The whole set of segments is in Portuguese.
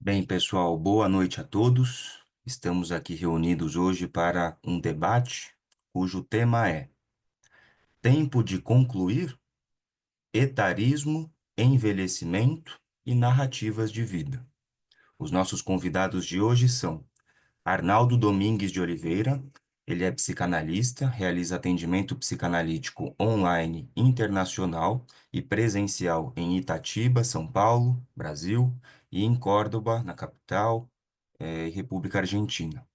Bem, pessoal, boa noite a todos. Estamos aqui reunidos hoje para um debate cujo tema é Tempo de concluir, etarismo, envelhecimento e narrativas de vida. Os nossos convidados de hoje são Arnaldo Domingues de Oliveira. Ele é psicanalista, realiza atendimento psicanalítico online internacional e presencial em Itatiba, São Paulo, Brasil, e em Córdoba, na capital, República Argentina.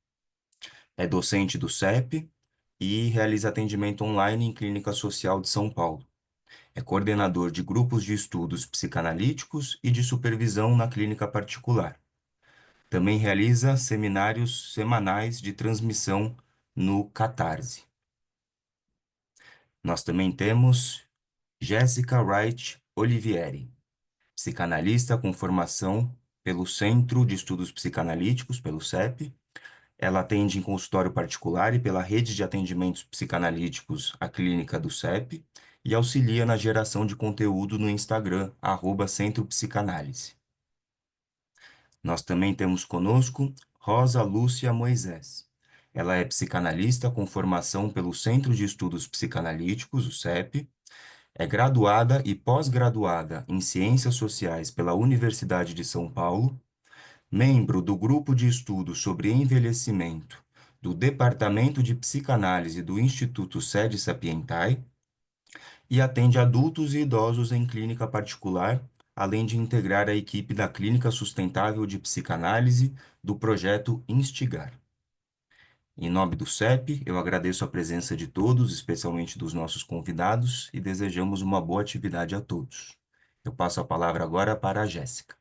É docente do CEP e realiza atendimento online em Clínica Social de São Paulo. É coordenador de grupos de estudos psicanalíticos e de supervisão na clínica particular. Também realiza seminários semanais de transmissão no Catarse. Nós também temos Jéssica Wright Olivieri, psicanalista com formação pelo Centro de Estudos Psicanalíticos, pelo CEP. Ela atende em consultório particular e pela rede de atendimentos psicanalíticos, a clínica do CEP, e auxilia na geração de conteúdo no Instagram, @Centro Psicanálise. Nós também temos conosco Rosa Lúcia Moisés. Ela é psicanalista com formação pelo Centro de Estudos Psicanalíticos, o CEP, é graduada e pós-graduada em Ciências Sociais pela Universidade de São Paulo, membro do Grupo de Estudos sobre Envelhecimento do Departamento de Psicanálise do Instituto Sede Sapientai e atende adultos e idosos em clínica particular, além de integrar a equipe da Clínica Sustentável de Psicanálise do projeto Instigar. Em nome do CEP, eu agradeço a presença de todos, especialmente dos nossos convidados, e desejamos uma boa atividade a todos. Eu passo a palavra agora para a Jéssica.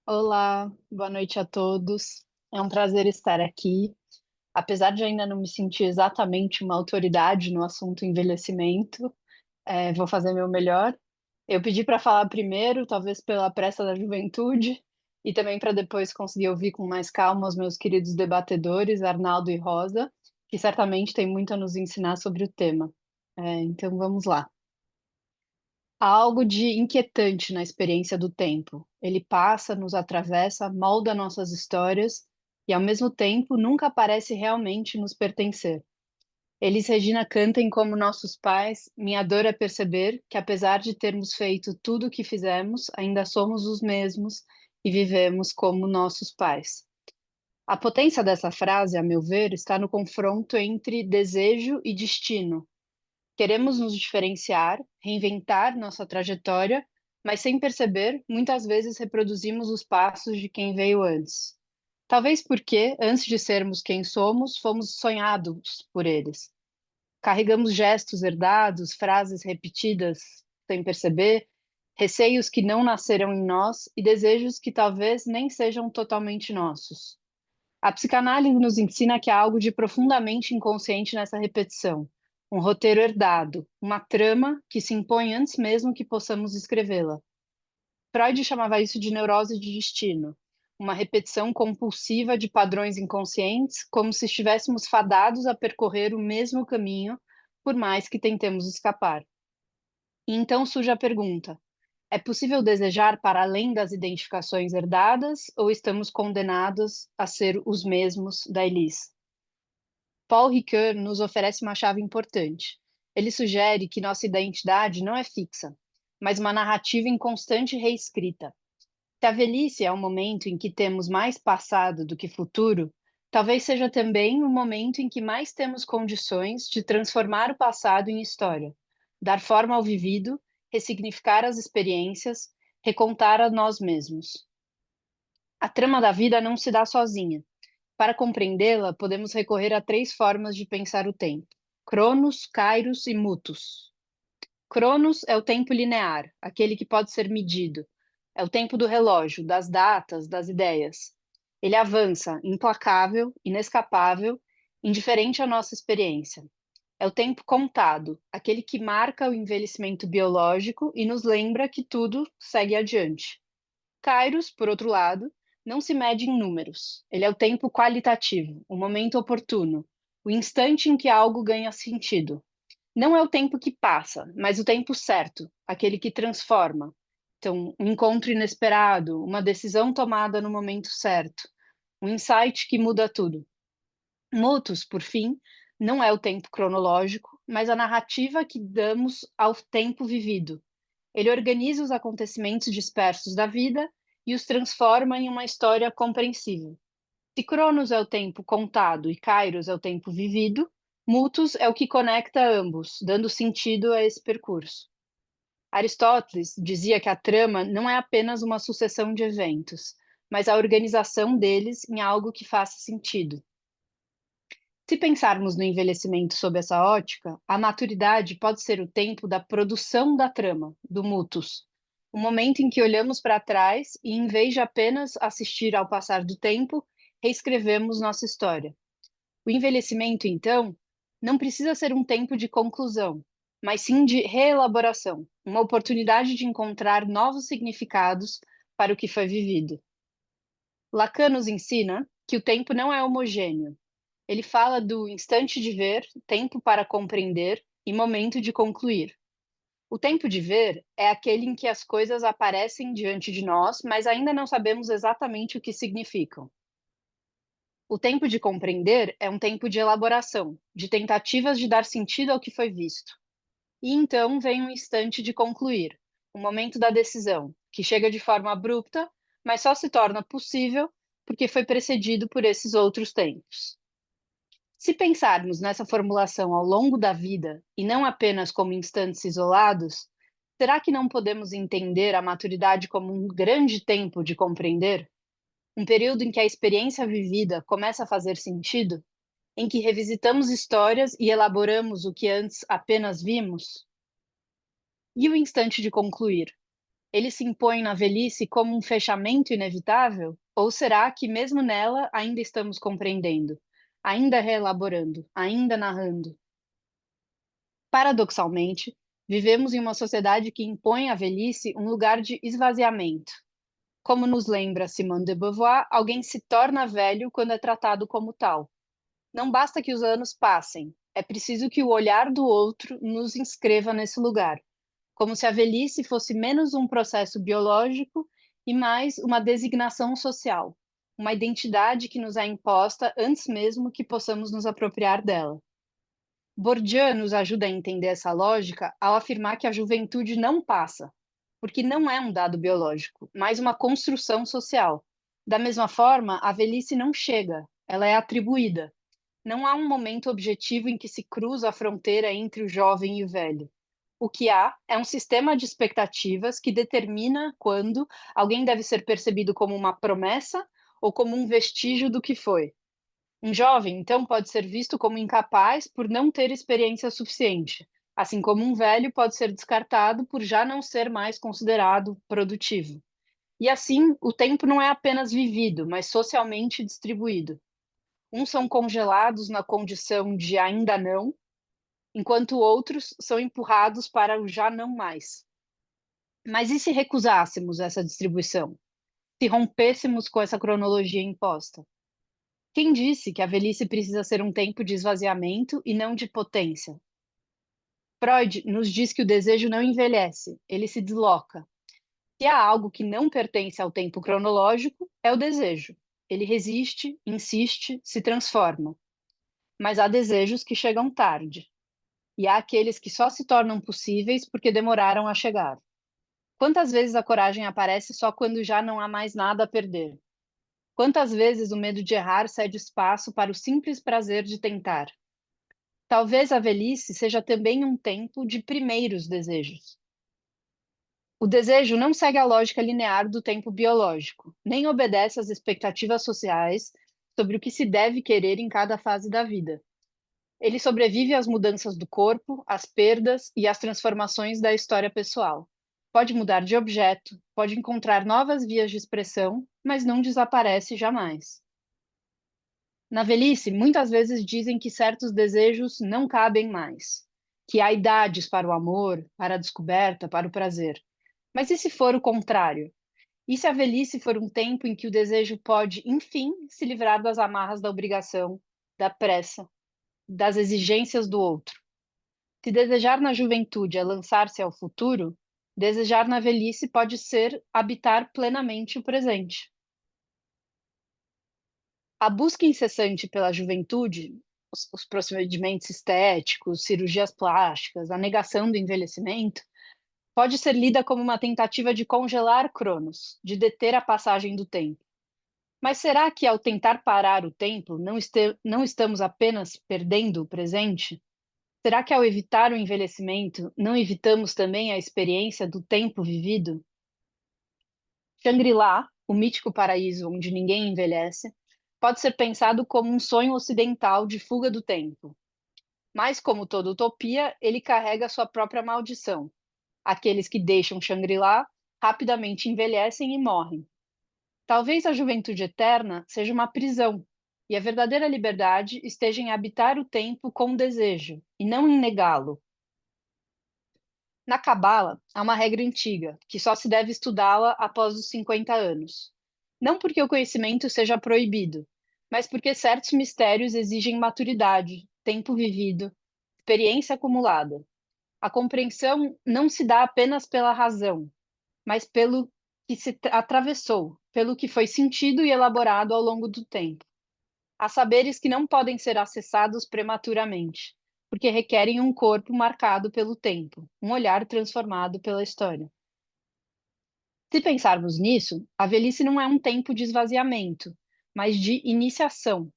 Olá, boa noite a todos. É um prazer estar aqui. Apesar de ainda não me sentir exatamente uma autoridade no assunto envelhecimento, vou fazer meu melhor. Eu pedi para falar primeiro, talvez pela pressa da juventude, e também para depois conseguir ouvir com mais calma os meus queridos debatedores, Arnaldo e Rosa, que certamente têm muito a nos ensinar sobre o tema. Então vamos lá. Há algo de inquietante na experiência do tempo. Ele passa, nos atravessa, molda nossas histórias e, ao mesmo tempo, nunca parece realmente nos pertencer. Elis Regina cantem como nossos pais. Minha dor é perceber que, apesar de termos feito tudo o que fizemos, ainda somos os mesmos e vivemos como nossos pais. A potência dessa frase, a meu ver, está no confronto entre desejo e destino. Queremos nos diferenciar, reinventar nossa trajetória, mas sem perceber, muitas vezes reproduzimos os passos de quem veio antes. Talvez porque, antes de sermos quem somos, fomos sonhados por eles. Carregamos gestos herdados, frases repetidas sem perceber, receios que não nasceram em nós e desejos que talvez nem sejam totalmente nossos. A psicanálise nos ensina que há algo de profundamente inconsciente nessa repetição, um roteiro herdado, uma trama que se impõe antes mesmo que possamos escrevê-la. Freud chamava isso de neurose de destino, uma repetição compulsiva de padrões inconscientes, como se estivéssemos fadados a percorrer o mesmo caminho, por mais que tentemos escapar. E então surge a pergunta: é possível desejar para além das identificações herdadas ou estamos condenados a ser os mesmos da Elis? Paul Ricoeur nos oferece uma chave importante. Ele sugere que nossa identidade não é fixa, mas uma narrativa em constante reescrita. Se a velhice é um momento em que temos mais passado do que futuro, talvez seja também o momento em que mais temos condições de transformar o passado em história, dar forma ao vivido, ressignificar as experiências, recontar a nós mesmos. A trama da vida não se dá sozinha. Para compreendê-la, podemos recorrer a três formas de pensar o tempo: Cronos, Kairos e Mutus. Cronos é o tempo linear, aquele que pode ser medido. É o tempo do relógio, das datas, das ideias. Ele avança, implacável, inescapável, indiferente à nossa experiência. É o tempo contado, aquele que marca o envelhecimento biológico e nos lembra que tudo segue adiante. Kairos, por outro lado, não se mede em números. Ele é o tempo qualitativo, o momento oportuno, o instante em que algo ganha sentido. Não é o tempo que passa, mas o tempo certo, aquele que transforma. Então, um encontro inesperado, uma decisão tomada no momento certo, um insight que muda tudo. Mutus, por fim, não é o tempo cronológico, mas a narrativa que damos ao tempo vivido. Ele organiza os acontecimentos dispersos da vida e os transforma em uma história compreensível. Se Cronos é o tempo contado e Kairos é o tempo vivido, Mutus é o que conecta ambos, dando sentido a esse percurso. Aristóteles dizia que a trama não é apenas uma sucessão de eventos, mas a organização deles em algo que faça sentido. Se pensarmos no envelhecimento sob essa ótica, a maturidade pode ser o tempo da produção da trama, do mutus, o momento em que olhamos para trás e, em vez de apenas assistir ao passar do tempo, reescrevemos nossa história. O envelhecimento, então, não precisa ser um tempo de conclusão, mas sim de reelaboração, uma oportunidade de encontrar novos significados para o que foi vivido. Lacan nos ensina que o tempo não é homogêneo. Ele fala do instante de ver, tempo para compreender e momento de concluir. O tempo de ver é aquele em que as coisas aparecem diante de nós, mas ainda não sabemos exatamente o que significam. O tempo de compreender é um tempo de elaboração, de tentativas de dar sentido ao que foi visto. E então vem o instante de concluir, o momento da decisão, que chega de forma abrupta, mas só se torna possível porque foi precedido por esses outros tempos. Se pensarmos nessa formulação ao longo da vida e não apenas como instantes isolados, será que não podemos entender a maturidade como um grande tempo de compreender? Um período em que a experiência vivida começa a fazer sentido? Em que revisitamos histórias e elaboramos o que antes apenas vimos? E o instante de concluir? Ele se impõe na velhice como um fechamento inevitável? Ou será que, mesmo nela, ainda estamos compreendendo, ainda reelaborando, ainda narrando? Paradoxalmente, vivemos em uma sociedade que impõe à velhice um lugar de esvaziamento. Como nos lembra Simone de Beauvoir, alguém se torna velho quando é tratado como tal. Não basta que os anos passem, é preciso que o olhar do outro nos inscreva nesse lugar, como se a velhice fosse menos um processo biológico e mais uma designação social, uma identidade que nos é imposta antes mesmo que possamos nos apropriar dela. Bourdieu nos ajuda a entender essa lógica ao afirmar que a juventude não passa, porque não é um dado biológico, mas uma construção social. Da mesma forma, a velhice não chega, ela é atribuída. Não há um momento objetivo em que se cruza a fronteira entre o jovem e o velho. O que há é um sistema de expectativas que determina quando alguém deve ser percebido como uma promessa ou como um vestígio do que foi. Um jovem, então, pode ser visto como incapaz por não ter experiência suficiente, assim como um velho pode ser descartado por já não ser mais considerado produtivo. E assim, o tempo não é apenas vivido, mas socialmente distribuído. Uns são congelados na condição de ainda não, enquanto outros são empurrados para o já não mais. Mas e se recusássemos essa distribuição? Se rompêssemos com essa cronologia imposta? Quem disse que a velhice precisa ser um tempo de esvaziamento e não de potência? Freud nos diz que o desejo não envelhece, ele se desloca. Se há algo que não pertence ao tempo cronológico, é o desejo. Ele resiste, insiste, se transforma. Mas há desejos que chegam tarde, e há aqueles que só se tornam possíveis porque demoraram a chegar. Quantas vezes a coragem aparece só quando já não há mais nada a perder? Quantas vezes o medo de errar cede espaço para o simples prazer de tentar? Talvez a velhice seja também um tempo de primeiros desejos. O desejo não segue a lógica linear do tempo biológico, nem obedece às expectativas sociais sobre o que se deve querer em cada fase da vida. Ele sobrevive às mudanças do corpo, às perdas e às transformações da história pessoal. Pode mudar de objeto, pode encontrar novas vias de expressão, mas não desaparece jamais. Na velhice, muitas vezes dizem que certos desejos não cabem mais, que há idades para o amor, para a descoberta, para o prazer. Mas e se for o contrário? E se a velhice for um tempo em que o desejo pode, enfim, se livrar das amarras da obrigação, da pressa, das exigências do outro? Se desejar na juventude é lançar-se ao futuro, Desejar na velhice pode ser habitar plenamente o presente. A busca incessante pela juventude, os procedimentos estéticos, cirurgias plásticas, a negação do envelhecimento, pode ser lida como uma tentativa de congelar Cronos, de deter a passagem do tempo. Mas será que ao tentar parar o tempo, não estamos apenas perdendo o presente? Será que ao evitar o envelhecimento, não evitamos também a experiência do tempo vivido? Shangri-La, o mítico paraíso onde ninguém envelhece, pode ser pensado como um sonho ocidental de fuga do tempo. Mas, como toda utopia, ele carrega sua própria maldição. Aqueles que deixam Shangri-La rapidamente envelhecem e morrem. Talvez a juventude eterna seja uma prisão, e a verdadeira liberdade esteja em habitar o tempo com desejo, e não em negá-lo. Na Cabala, há uma regra antiga, que só se deve estudá-la após os 50 anos. Não porque o conhecimento seja proibido, mas porque certos mistérios exigem maturidade, tempo vivido, experiência acumulada. A compreensão não se dá apenas pela razão, mas pelo que atravessou, pelo que foi sentido e elaborado ao longo do tempo. Há saberes que não podem ser acessados prematuramente, porque requerem um corpo marcado pelo tempo, um olhar transformado pela história. Se pensarmos nisso, a velhice não é um tempo de esvaziamento, mas de iniciação,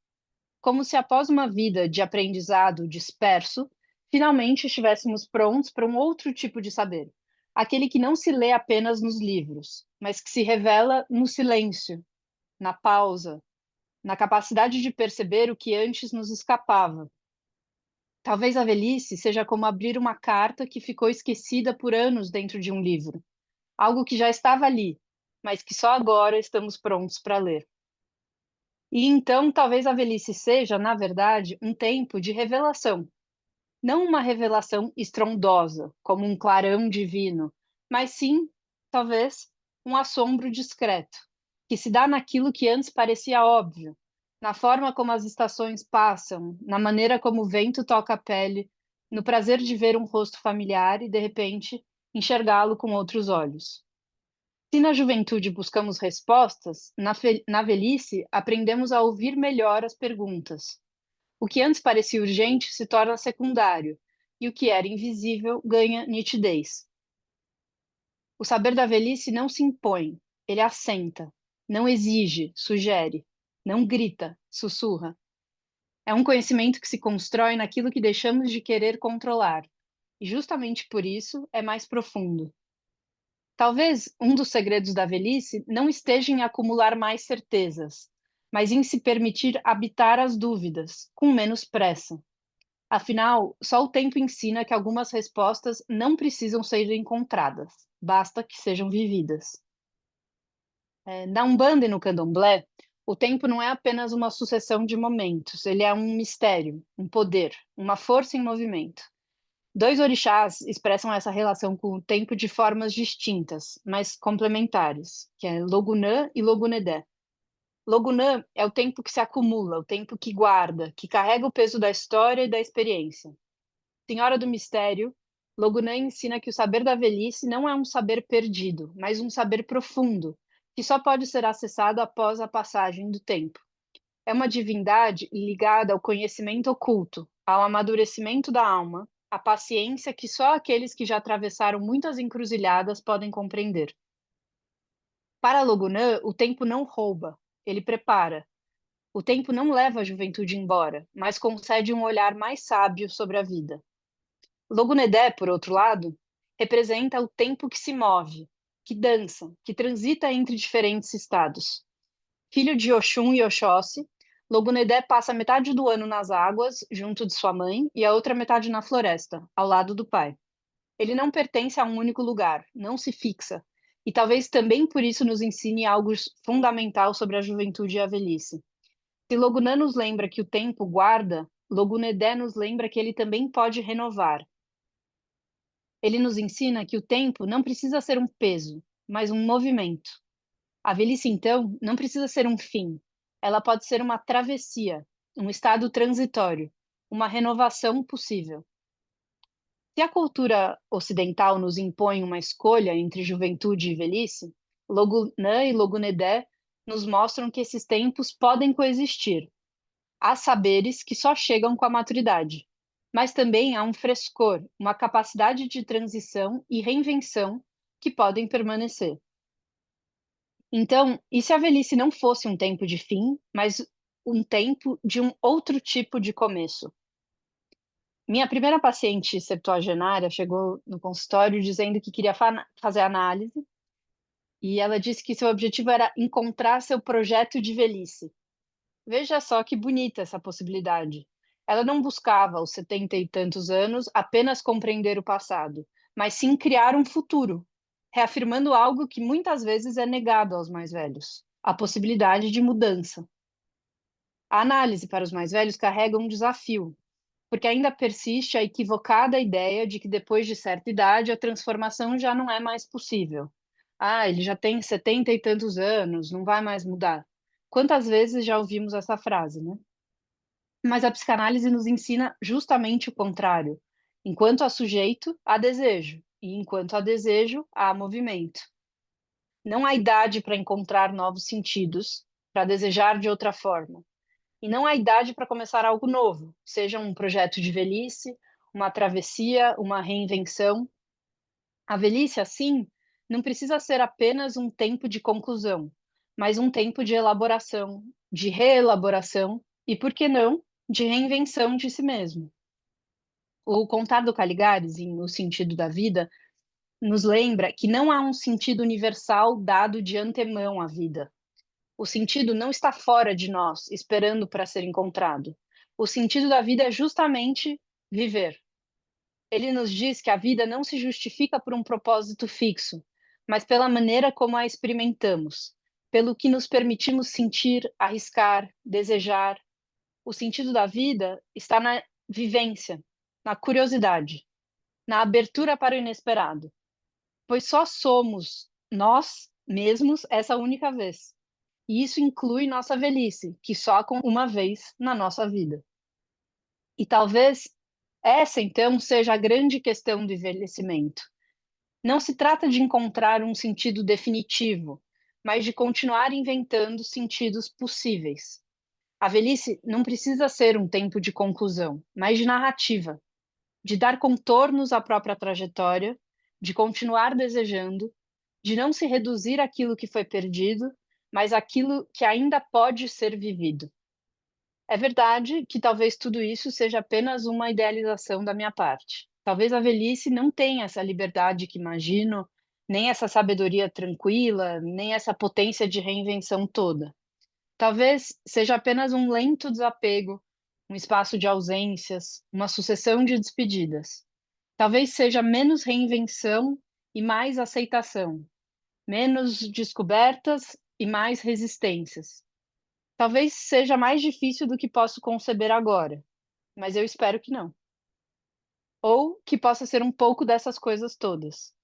como se após uma vida de aprendizado disperso, finalmente estivéssemos prontos para um outro tipo de saber, aquele que não se lê apenas nos livros, mas que se revela no silêncio, na pausa, na capacidade de perceber o que antes nos escapava. Talvez a velhice seja como abrir uma carta que ficou esquecida por anos dentro de um livro, algo que já estava ali, mas que só agora estamos prontos para ler. E então, talvez a velhice seja, na verdade, um tempo de revelação. Não uma revelação estrondosa, como um clarão divino, mas sim, talvez, um assombro discreto, que se dá naquilo que antes parecia óbvio, na forma como as estações passam, na maneira como o vento toca a pele, no prazer de ver um rosto familiar e, de repente, enxergá-lo com outros olhos. Se na juventude buscamos respostas, na velhice aprendemos a ouvir melhor as perguntas. O que antes parecia urgente se torna secundário, e o que era invisível ganha nitidez. O saber da velhice não se impõe, ele assenta, não exige, sugere, não grita, sussurra. É um conhecimento que se constrói naquilo que deixamos de querer controlar, e justamente por isso é mais profundo. Talvez um dos segredos da velhice não esteja em acumular mais certezas, mas em se permitir habitar as dúvidas, com menos pressa. Afinal, só o tempo ensina que algumas respostas não precisam ser encontradas, basta que sejam vividas. Na Umbanda e no Candomblé, o tempo não é apenas uma sucessão de momentos, ele é um mistério, um poder, uma força em movimento. Dois orixás expressam essa relação com o tempo de formas distintas, mas complementares, que é Logunã e Logunedé. Logunã é o tempo que se acumula, o tempo que guarda, que carrega o peso da história e da experiência. Senhora do Mistério, Logunã ensina que o saber da velhice não é um saber perdido, mas um saber profundo, que só pode ser acessado após a passagem do tempo. É uma divindade ligada ao conhecimento oculto, ao amadurecimento da alma, à paciência que só aqueles que já atravessaram muitas encruzilhadas podem compreender. Para Logunã, o tempo não rouba, ele prepara. O tempo não leva a juventude embora, mas concede um olhar mais sábio sobre a vida. Logunedé, por outro lado, representa o tempo que se move, que dança, que transita entre diferentes estados. Filho de Oxum e Oxóssi, Logunedé passa metade do ano nas águas, junto de sua mãe, e a outra metade na floresta, ao lado do pai. Ele não pertence a um único lugar, não se fixa, e talvez também por isso nos ensine algo fundamental sobre a juventude e a velhice. Se Logunã nos lembra que o tempo guarda, Logunedé nos lembra que ele também pode renovar. Ele nos ensina que o tempo não precisa ser um peso, mas um movimento. A velhice, então, não precisa ser um fim. Ela pode ser uma travessia, um estado transitório, uma renovação possível. Se a cultura ocidental nos impõe uma escolha entre juventude e velhice, Logunã e Logunedé nos mostram que esses tempos podem coexistir. Há saberes que só chegam com a maturidade, mas também há um frescor, uma capacidade de transição e reinvenção que podem permanecer. Então, e se a velhice não fosse um tempo de fim, mas um tempo de um outro tipo de começo? Minha primeira paciente septuagenária chegou no consultório dizendo que queria fazer análise e ela disse que seu objetivo era encontrar seu projeto de velhice. Veja só que bonita essa possibilidade. Ela não buscava, aos 70 e tantos anos, apenas compreender o passado, mas sim criar um futuro, reafirmando algo que muitas vezes é negado aos mais velhos: a possibilidade de mudança. A análise para os mais velhos carrega um desafio, porque ainda persiste a equivocada ideia de que depois de certa idade a transformação já não é mais possível. Ah, ele já tem 70 e tantos anos, não vai mais mudar. Quantas vezes já ouvimos essa frase, né? Mas a psicanálise nos ensina justamente o contrário. Enquanto há sujeito, há desejo, e enquanto há desejo, há movimento. Não há idade para encontrar novos sentidos, para desejar de outra forma. E não há idade para começar algo novo, seja um projeto de velhice, uma travessia, uma reinvenção. A velhice, assim, não precisa ser apenas um tempo de conclusão, mas um tempo de elaboração, de reelaboração e, por que não, de reinvenção de si mesmo. O Contar do Caligares, em O Sentido da Vida, nos lembra que não há um sentido universal dado de antemão à vida. O sentido não está fora de nós, esperando para ser encontrado. O sentido da vida é justamente viver. Ele nos diz que a vida não se justifica por um propósito fixo, mas pela maneira como a experimentamos, pelo que nos permitimos sentir, arriscar, desejar. O sentido da vida está na vivência, na curiosidade, na abertura para o inesperado, pois só somos nós mesmos essa única vez. E isso inclui nossa velhice, que só com uma vez na nossa vida. E talvez essa, então, seja a grande questão do envelhecimento. Não se trata de encontrar um sentido definitivo, mas de continuar inventando sentidos possíveis. A velhice não precisa ser um tempo de conclusão, mas de narrativa, de dar contornos à própria trajetória, de continuar desejando, de não se reduzir àquilo que foi perdido, mas àquilo que ainda pode ser vivido. É verdade que talvez tudo isso seja apenas uma idealização da minha parte. Talvez a velhice não tenha essa liberdade que imagino, nem essa sabedoria tranquila, nem essa potência de reinvenção toda. Talvez seja apenas um lento desapego, um espaço de ausências, uma sucessão de despedidas. Talvez seja menos reinvenção e mais aceitação, menos descobertas e mais resistências. Talvez seja mais difícil do que posso conceber agora, mas eu espero que não. Ou que possa ser um pouco dessas coisas todas.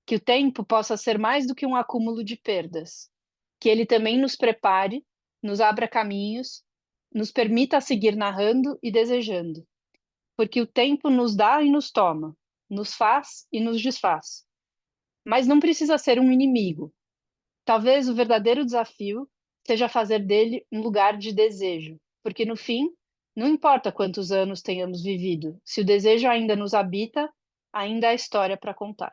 Que o tempo possa ser mais do que um acúmulo de perdas. Que ele também nos prepare, nos abra caminhos, nos permita seguir narrando e desejando. Porque o tempo nos dá e nos toma, nos faz e nos desfaz. Mas não precisa ser um inimigo. Talvez o verdadeiro desafio seja fazer dele um lugar de desejo, porque no fim, não importa quantos anos tenhamos vivido, se o desejo ainda nos habita, ainda há história para contar.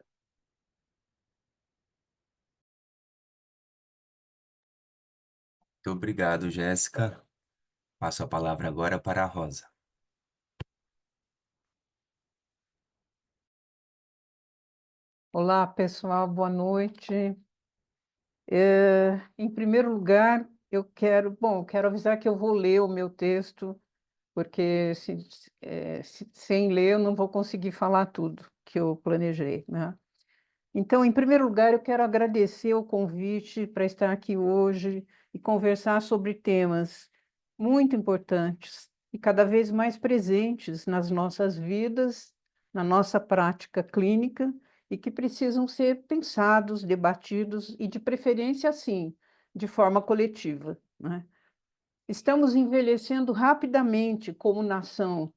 Muito obrigado, Jéssica. Passo a palavra agora para a Rosa. Olá, pessoal, boa noite. Em primeiro lugar, eu quero avisar que eu vou ler o meu texto, porque sem ler eu não vou conseguir falar tudo que eu planejei, né? Então, em primeiro lugar, eu quero agradecer o convite para estar aqui hoje e conversar sobre temas muito importantes e cada vez mais presentes nas nossas vidas, na nossa prática clínica e que precisam ser pensados, debatidos e, de preferência, assim, de forma coletiva, né? Estamos envelhecendo rapidamente como nação.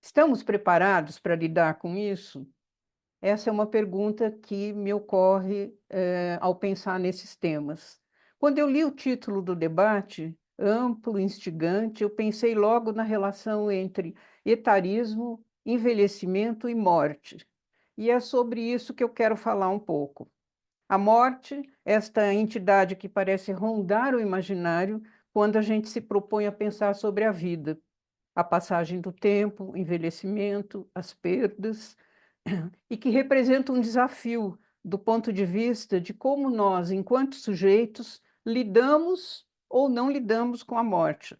Estamos preparados para lidar com isso? Essa é uma pergunta que me ocorre ao pensar nesses temas. Quando eu li o título do debate, amplo, instigante, eu pensei logo na relação entre etarismo, envelhecimento e morte. E é sobre isso que eu quero falar um pouco. A morte, esta entidade que parece rondar o imaginário quando a gente se propõe a pensar sobre a vida, a passagem do tempo, o envelhecimento, as perdas, e que representa um desafio do ponto de vista de como nós, enquanto sujeitos, lidamos ou não lidamos com a morte,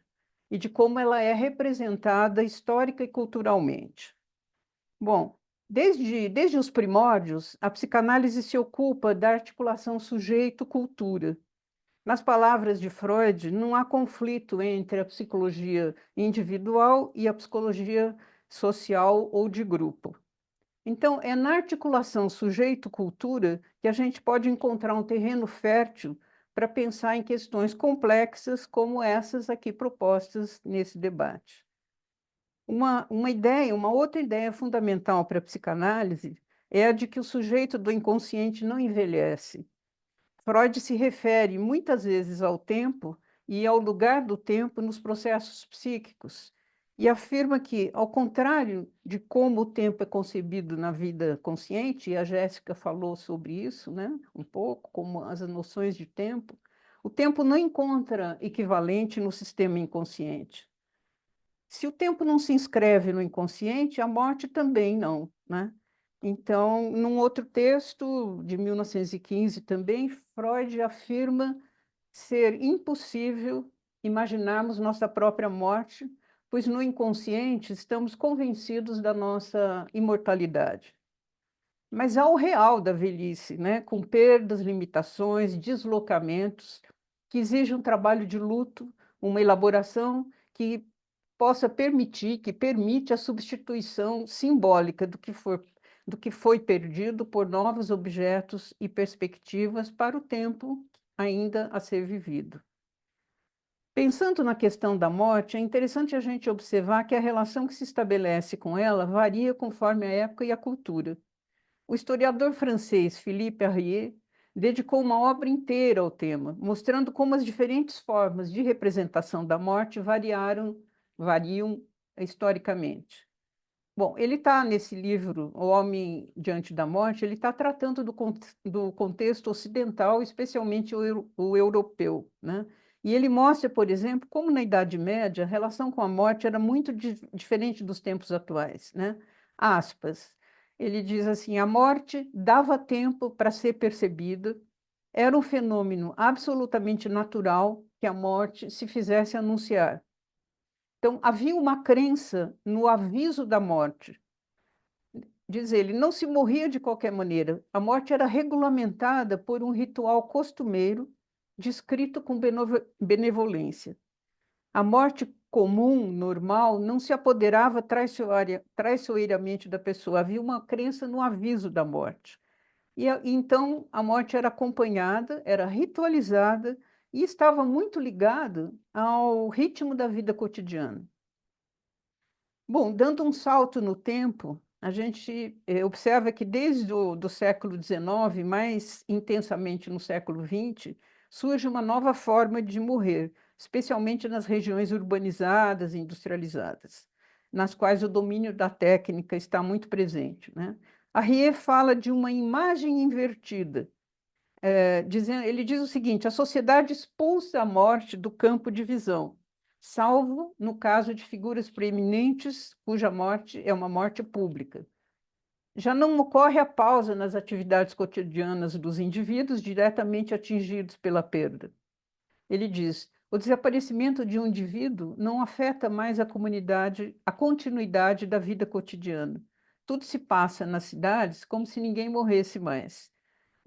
e de como ela é representada histórica e culturalmente. Bom, desde os primórdios, a psicanálise se ocupa da articulação sujeito-cultura. Nas palavras de Freud, não há conflito entre a psicologia individual e a psicologia social ou de grupo. Então, é na articulação sujeito-cultura que a gente pode encontrar um terreno fértil para pensar em questões complexas como essas aqui propostas nesse debate. Uma outra ideia fundamental para a psicanálise é a de que o sujeito do inconsciente não envelhece. Freud se refere muitas vezes ao tempo e ao lugar do tempo nos processos psíquicos, e afirma que, ao contrário de como o tempo é concebido na vida consciente, e a Jéssica falou sobre isso, né, um pouco, como as noções de tempo, o tempo não encontra equivalente no sistema inconsciente. Se o tempo não se inscreve no inconsciente, a morte também não, né? Então, num outro texto, de 1915 também, Freud afirma ser impossível imaginarmos nossa própria morte, pois no inconsciente estamos convencidos da nossa imortalidade. Mas há o real da velhice, né? Com perdas, limitações, deslocamentos, que exige um trabalho de luto, uma elaboração que que permite a substituição simbólica do que foi perdido por novos objetos e perspectivas para o tempo ainda a ser vivido. Pensando na questão da morte, é interessante a gente observar que a relação que se estabelece com ela varia conforme a época e a cultura. O historiador francês Philippe Arrier dedicou uma obra inteira ao tema, mostrando como as diferentes formas de representação da morte variam historicamente. Bom, ele está nesse livro, O Homem Diante da Morte, ele está tratando do contexto ocidental, especialmente o europeu, né? E ele mostra, por exemplo, como na Idade Média a relação com a morte era muito diferente dos tempos atuais, né? Aspas. Ele diz assim: a morte dava tempo para ser percebida, era um fenômeno absolutamente natural que a morte se fizesse anunciar. Então, havia uma crença no aviso da morte. Diz ele, não se morria de qualquer maneira. A morte era regulamentada por um ritual costumeiro, descrito com benevolência. A morte comum, normal, não se apoderava traiçoeiramente da pessoa. Havia uma crença no aviso da morte. Então, a morte era acompanhada, era ritualizada e estava muito ligada ao ritmo da vida cotidiana. Bom, dando um salto no tempo, a gente observa que desde o século XIX, mais intensamente no século XX, surge uma nova forma de morrer, especialmente nas regiões urbanizadas e industrializadas, nas quais o domínio da técnica está muito presente, né? Arrier fala de uma imagem invertida. Ele diz o seguinte: a sociedade expulsa a morte do campo de visão, salvo no caso de figuras preeminentes cuja morte é uma morte pública. Já não ocorre a pausa nas atividades cotidianas dos indivíduos diretamente atingidos pela perda. Ele diz: o desaparecimento de um indivíduo não afeta mais a comunidade, a continuidade da vida cotidiana. Tudo se passa nas cidades como se ninguém morresse mais.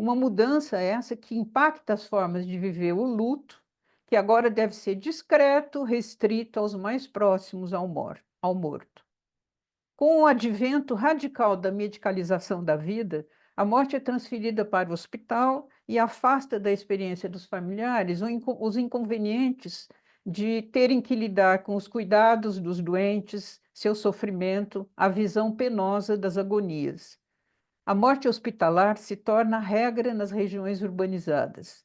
Uma mudança essa que impacta as formas de viver o luto, que agora deve ser discreto, restrito aos mais próximos ao morto. Com o advento radical da medicalização da vida, a morte é transferida para o hospital e afasta da experiência dos familiares os inconvenientes de terem que lidar com os cuidados dos doentes, seu sofrimento, a visão penosa das agonias. A morte hospitalar se torna a regra nas regiões urbanizadas.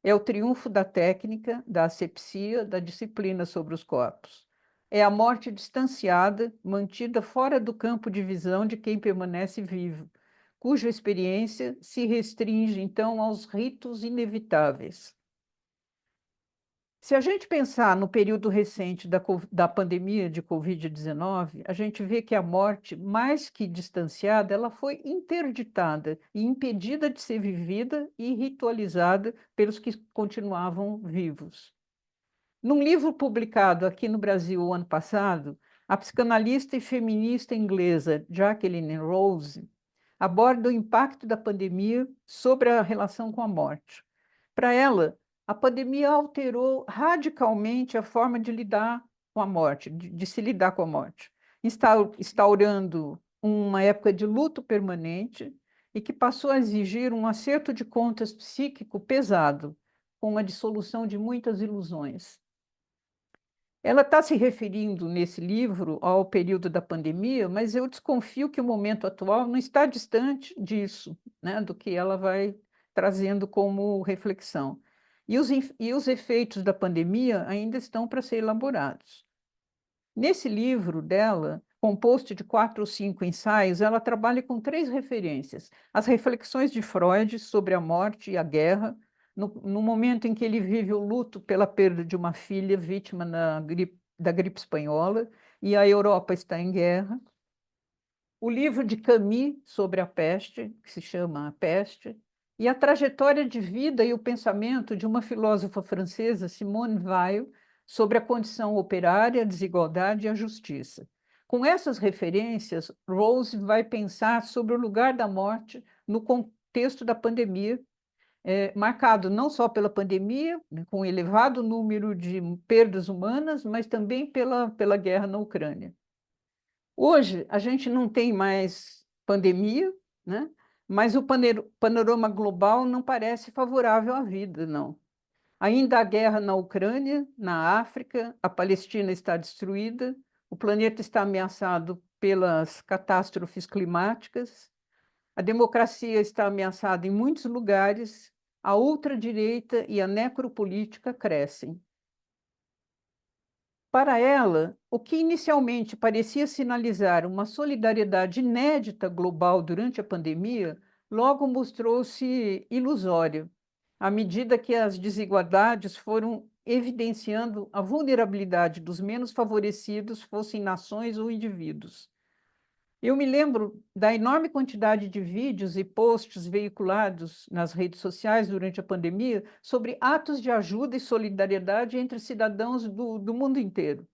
É o triunfo da técnica, da asepsia, da disciplina sobre os corpos. É a morte distanciada, mantida fora do campo de visão de quem permanece vivo, cuja experiência se restringe, então, aos ritos inevitáveis. Se a gente pensar no período recente da pandemia de Covid-19, a gente vê que a morte, mais que distanciada, ela foi interditada e impedida de ser vivida e ritualizada pelos que continuavam vivos. Num livro publicado aqui no Brasil o ano passado, a psicanalista e feminista inglesa Jacqueline Rose aborda o impacto da pandemia sobre a relação com a morte. Para ela, a pandemia alterou radicalmente a forma de lidar com a morte, de se lidar com a morte, instaurando uma época de luto permanente e que passou a exigir um acerto de contas psíquico pesado, com a dissolução de muitas ilusões. Ela está se referindo nesse livro ao período da pandemia, mas eu desconfio que o momento atual não está distante disso, né, do que ela vai trazendo como reflexão. E os efeitos da pandemia ainda estão para ser elaborados. Nesse livro dela, composto de 4 ou 5 ensaios, ela trabalha com 3 referências: as reflexões de Freud sobre a morte e a guerra, no momento em que ele vive o luto pela perda de uma filha vítima da gripe espanhola, e a Europa está em guerra. O livro de Camus sobre a peste, que se chama A Peste, e a trajetória de vida e o pensamento de uma filósofa francesa, Simone Weil, sobre a condição operária, a desigualdade e a justiça. Com essas referências, Rose vai pensar sobre o lugar da morte no contexto da pandemia, marcado não só pela pandemia, né, com um elevado número de perdas humanas, mas também pela guerra na Ucrânia. Hoje, a gente não tem mais pandemia, né? Mas o panorama global não parece favorável à vida, não. Ainda há guerra na Ucrânia, na África, a Palestina está destruída, o planeta está ameaçado pelas catástrofes climáticas, a democracia está ameaçada em muitos lugares, a ultradireita e a necropolítica crescem. Para ela, o que inicialmente parecia sinalizar uma solidariedade inédita global durante a pandemia, logo mostrou-se ilusório, à medida que as desigualdades foram evidenciando a vulnerabilidade dos menos favorecidos, fossem nações ou indivíduos. Eu me lembro da enorme quantidade de vídeos e posts veiculados nas redes sociais durante a pandemia sobre atos de ajuda e solidariedade entre cidadãos do mundo inteiro.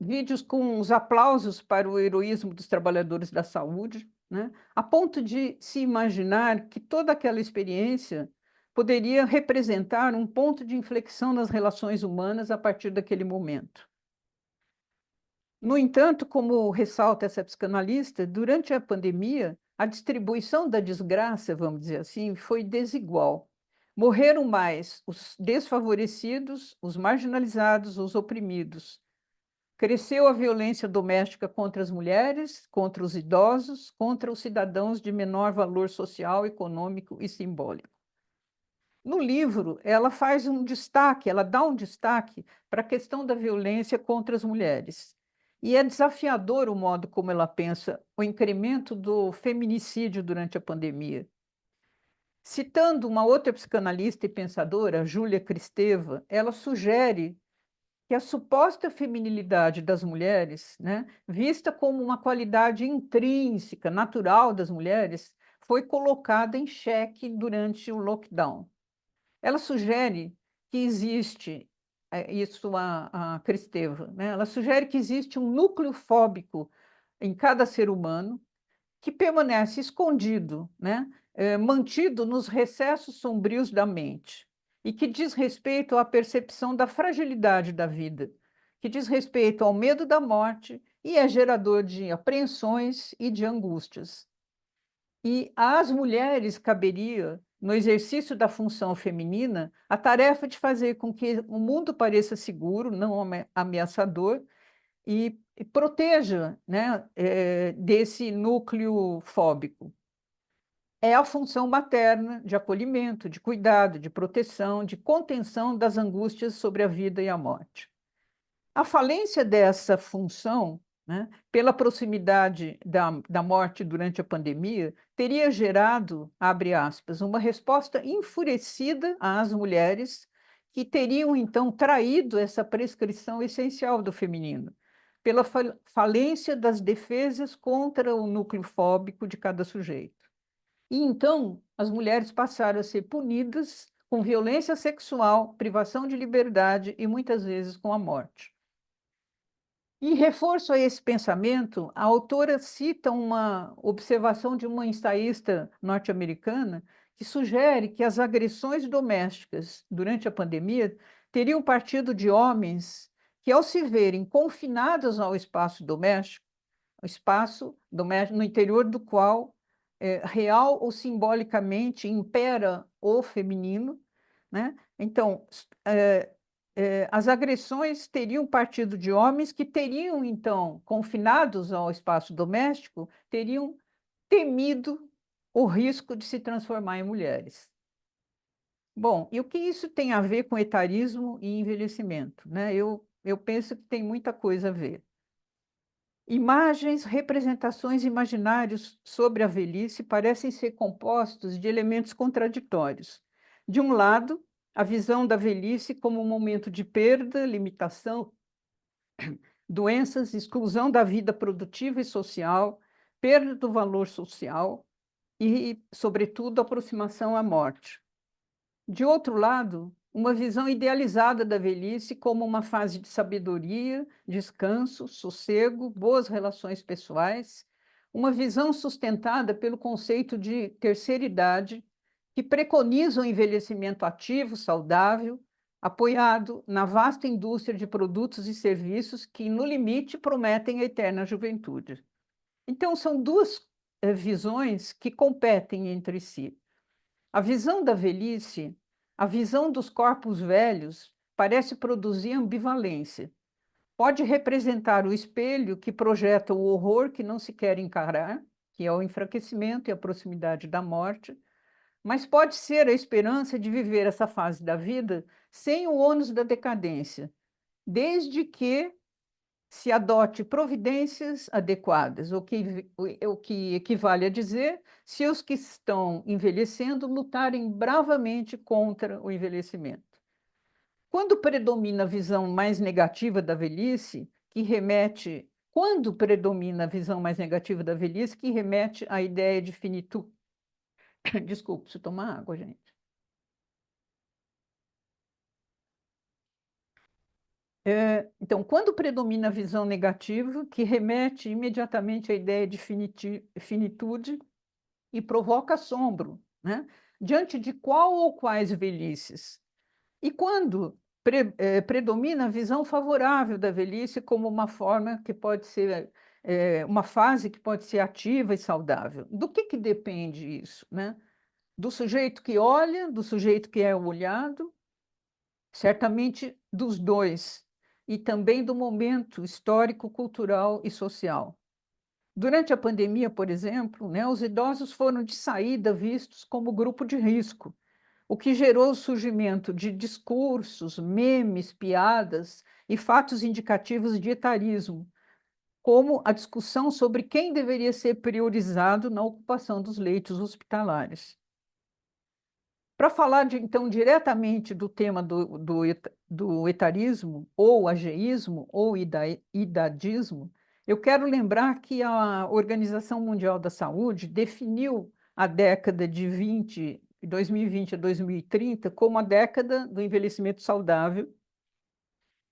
Vídeos com os aplausos para o heroísmo dos trabalhadores da saúde, né? A ponto de se imaginar que toda aquela experiência poderia representar um ponto de inflexão nas relações humanas a partir daquele momento. No entanto, como ressalta essa psicanalista, durante a pandemia, a distribuição da desgraça, vamos dizer assim, foi desigual. Morreram mais os desfavorecidos, os marginalizados, os oprimidos. Cresceu a violência doméstica contra as mulheres, contra os idosos, contra os cidadãos de menor valor social, econômico e simbólico. No livro, ela faz um destaque, ela dá um destaque para a questão da violência contra as mulheres. E é desafiador o modo como ela pensa o incremento do feminicídio durante a pandemia. Citando uma outra psicanalista e pensadora, Júlia Kristeva, ela sugere que a suposta feminilidade das mulheres, né, vista como uma qualidade intrínseca, natural das mulheres, foi colocada em xeque durante o lockdown. Ela sugere que existe, isso a Kristeva, né, ela sugere que existe um núcleo fóbico em cada ser humano que permanece escondido, né, mantido nos recessos sombrios da mente, e que diz respeito à percepção da fragilidade da vida, que diz respeito ao medo da morte e é gerador de apreensões e de angústias. E às mulheres caberia, no exercício da função feminina, a tarefa de fazer com que o mundo pareça seguro, não ameaçador, e proteja, né, desse núcleo fóbico. É a função materna de acolhimento, de cuidado, de proteção, de contenção das angústias sobre a vida e a morte. A falência dessa função, né, pela proximidade da morte durante a pandemia, teria gerado, abre aspas, uma resposta enfurecida às mulheres que teriam, então, traído essa prescrição essencial do feminino, pela falência das defesas contra o núcleo fóbico de cada sujeito. E então as mulheres passaram a ser punidas com violência sexual, privação de liberdade e muitas vezes com a morte. Em reforço a esse pensamento, a autora cita uma observação de uma ensaísta norte-americana que sugere que as agressões domésticas durante a pandemia teriam partido de homens que, ao se verem confinados ao espaço doméstico, no interior do qual, real ou simbolicamente, impera o feminino, né? Então, as agressões teriam partido de homens que teriam, então, confinados ao espaço doméstico, teriam temido o risco de se transformar em mulheres. Bom, e o que isso tem a ver com etarismo e envelhecimento, né? Eu penso que tem muita coisa a ver. Imagens, representações imaginários sobre a velhice parecem ser compostos de elementos contraditórios. De um lado, a visão da velhice como um momento de perda, limitação, doenças, exclusão da vida produtiva e social, perda do valor social e, sobretudo, aproximação à morte. De outro lado, uma visão idealizada da velhice como uma fase de sabedoria, descanso, sossego, boas relações pessoais, uma visão sustentada pelo conceito de terceira idade, que preconiza o envelhecimento ativo, saudável, apoiado na vasta indústria de produtos e serviços que, no limite, prometem a eterna juventude. Então, são duas visões que competem entre si. A visão da velhice, a visão dos corpos velhos, parece produzir ambivalência. Pode representar o espelho que projeta o horror que não se quer encarar, que é o enfraquecimento e a proximidade da morte, mas pode ser a esperança de viver essa fase da vida sem o ônus da decadência, desde que se adote providências adequadas, o que equivale a dizer, se os que estão envelhecendo lutarem bravamente contra o envelhecimento. Quando predomina a visão mais negativa da velhice, quando predomina a visão mais negativa da velhice, que remete à ideia de finitude. Desculpe, preciso tomar água, gente. Então, quando predomina a visão negativa, que remete imediatamente à ideia de finitude e provoca assombro, né? Diante de qual ou quais velhices? E quando predomina a visão favorável da velhice como uma forma que pode ser, uma fase que pode ser ativa e saudável? Do que depende isso, né? Do sujeito que olha, do sujeito que é olhado, certamente dos dois, e também do momento histórico, cultural e social. Durante a pandemia, por exemplo, né, os idosos foram de saída vistos como grupo de risco, o que gerou o surgimento de discursos, memes, piadas e fatos indicativos de etarismo, como a discussão sobre quem deveria ser priorizado na ocupação dos leitos hospitalares. Para falar, então, diretamente do tema do etarismo, ou ageísmo, ou idadismo, eu quero lembrar que a Organização Mundial da Saúde definiu a década de 2020 a 2030 como a década do envelhecimento saudável,